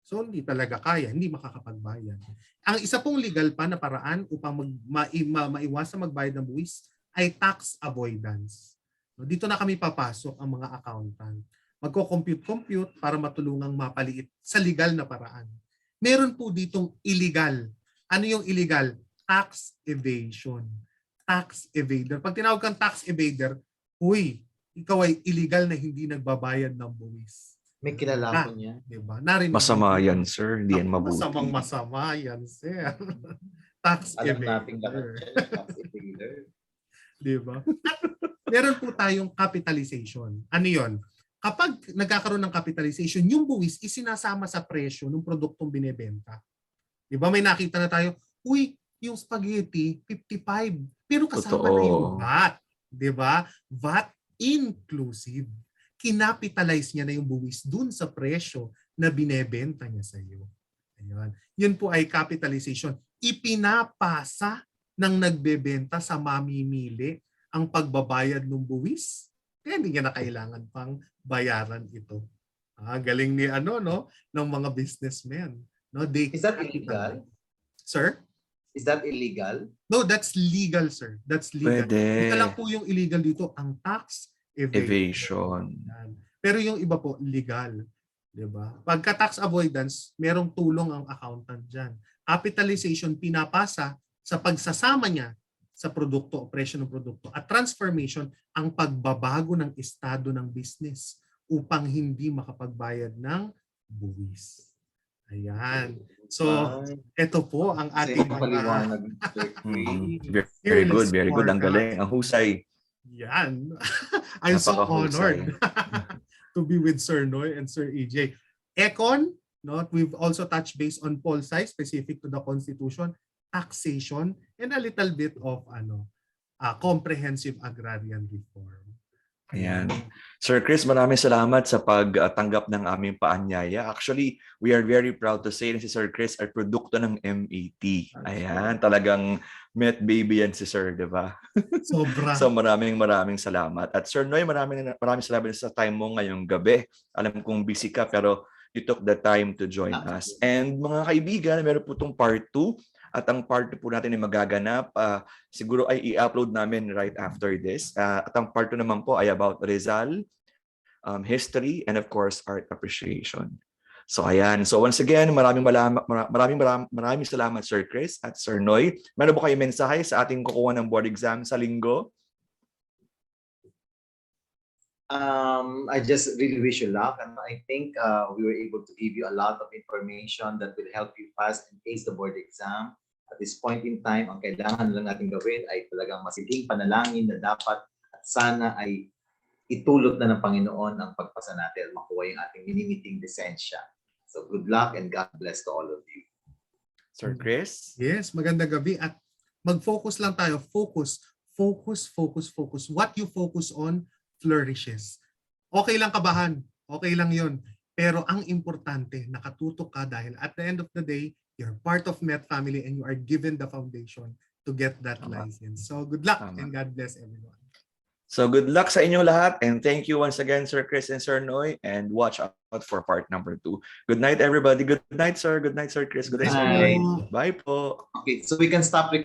So hindi talaga kaya, hindi makakapagbayad. Ang isa pong legal pa na paraan upang maiwasan magbayad ng buwis ay tax avoidance. Dito na kami papasok ang mga accountant. Magko-compute para matulungang mapaliit sa legal na paraan. Meron po ditong illegal. Ano yung illegal? Tax evasion. Tax evader. Pag tinawag kang tax evader, ikaw ay illegal na hindi nagbabayad ng buwis. May kinalaman niya. Diba? Masama yan, sir. Hindi yan mabuti. Masama yan, sir. Tax evader. Tax evader. Diba? Meron po tayong capitalization. Ano yun? Kapag nagkakaroon ng capitalization, yung buwis isinasama sa presyo ng produktong binebenta. Diba? May nakita na tayo, yung spaghetti, 55. Pero kasama na yung VAT. Diba? VAT inclusive. Kinapitalize niya na yung buwis dun sa presyo na binebenta niya sa iyo. Ayun. Yun po ay capitalization. Ipinapasa ng nagbebenta sa mamimili ang pagbabayad ng buwis. Kaya hindi niya na kailangan pang bayaran ito. Galing ni ng mga businessmen. No, Is that illegal? Sir? Is that illegal? No, that's legal, sir. That's legal. Pwede. Ito lang po yung illegal dito, ang tax evasion. Pero yung iba po, legal. Diba? Pagka tax avoidance, merong tulong ang accountant dyan. Capitalization, pinapasa sa pagsasama niya sa produkto o presyo ng produkto. At transformation, ang pagbabago ng estado ng business upang hindi makapagbayad ng buwis. Ayan. So, Ay, ito po ang kasi ating mga paliwanag, Sir Mhm. Chris. Very good. Ang galing. Ang husay. Yan. I'm so Napakahusay. honored to be with Sir Knoi and Sir EJ. Econ, no, we've also touched base on pol-sci specific to the Constitution, taxation, and a little bit of comprehensive agrarian reform. Ayan. Sir Chris, maraming salamat sa pagtanggap ng aming paanyaya. Actually, we are very proud to say na si Sir Chris ay produkto ng MAT. Ayan, talagang met baby yan si Sir, di ba? Sobra. So maraming salamat. At Sir Noy, maraming salamat sa time mo ngayong gabi. Alam kong busy ka pero you took the time to join us. And mga kaibigan, meron po itong part 2. At ang part 2 po natin ay magaganap, siguro ay i-upload namin right after this. At ang part 2 naman po ay about Rizal, history, and of course, art appreciation. So ayan. So once again, maraming salamat Sir Chris at Sir Noy. Meron ba kayo mensahe sa ating kukuha ng board exam sa linggo? I just really wish you luck, and I think we were able to give you a lot of information that will help you pass and ace the board exam. At this point in time, ang kailangan lang natin gawin ay talagang masidhing panalangin na dapat at sana ay itulot na ng Panginoon ang pagpasa natin at makuha yung ating minimiting lisensya. So good luck and God bless to all of you. Sir Chris? Yes, magandang gabi at mag-focus lang tayo. Focus. What you focus on flourishes. Okay lang kabahan. Okay lang yun. Pero ang importante, nakatutok ka dahil at the end of the day, you're part of Met family and you are given the foundation to get that license. So good luck and God bless everyone. So good luck sa inyong lahat and thank you once again Sir Chris and Sir Noy and watch out for part number 2. Good night everybody. Good night sir. Good night Sir Chris. Good night Sir Noy. Bye po. Okay, so we can stop recording.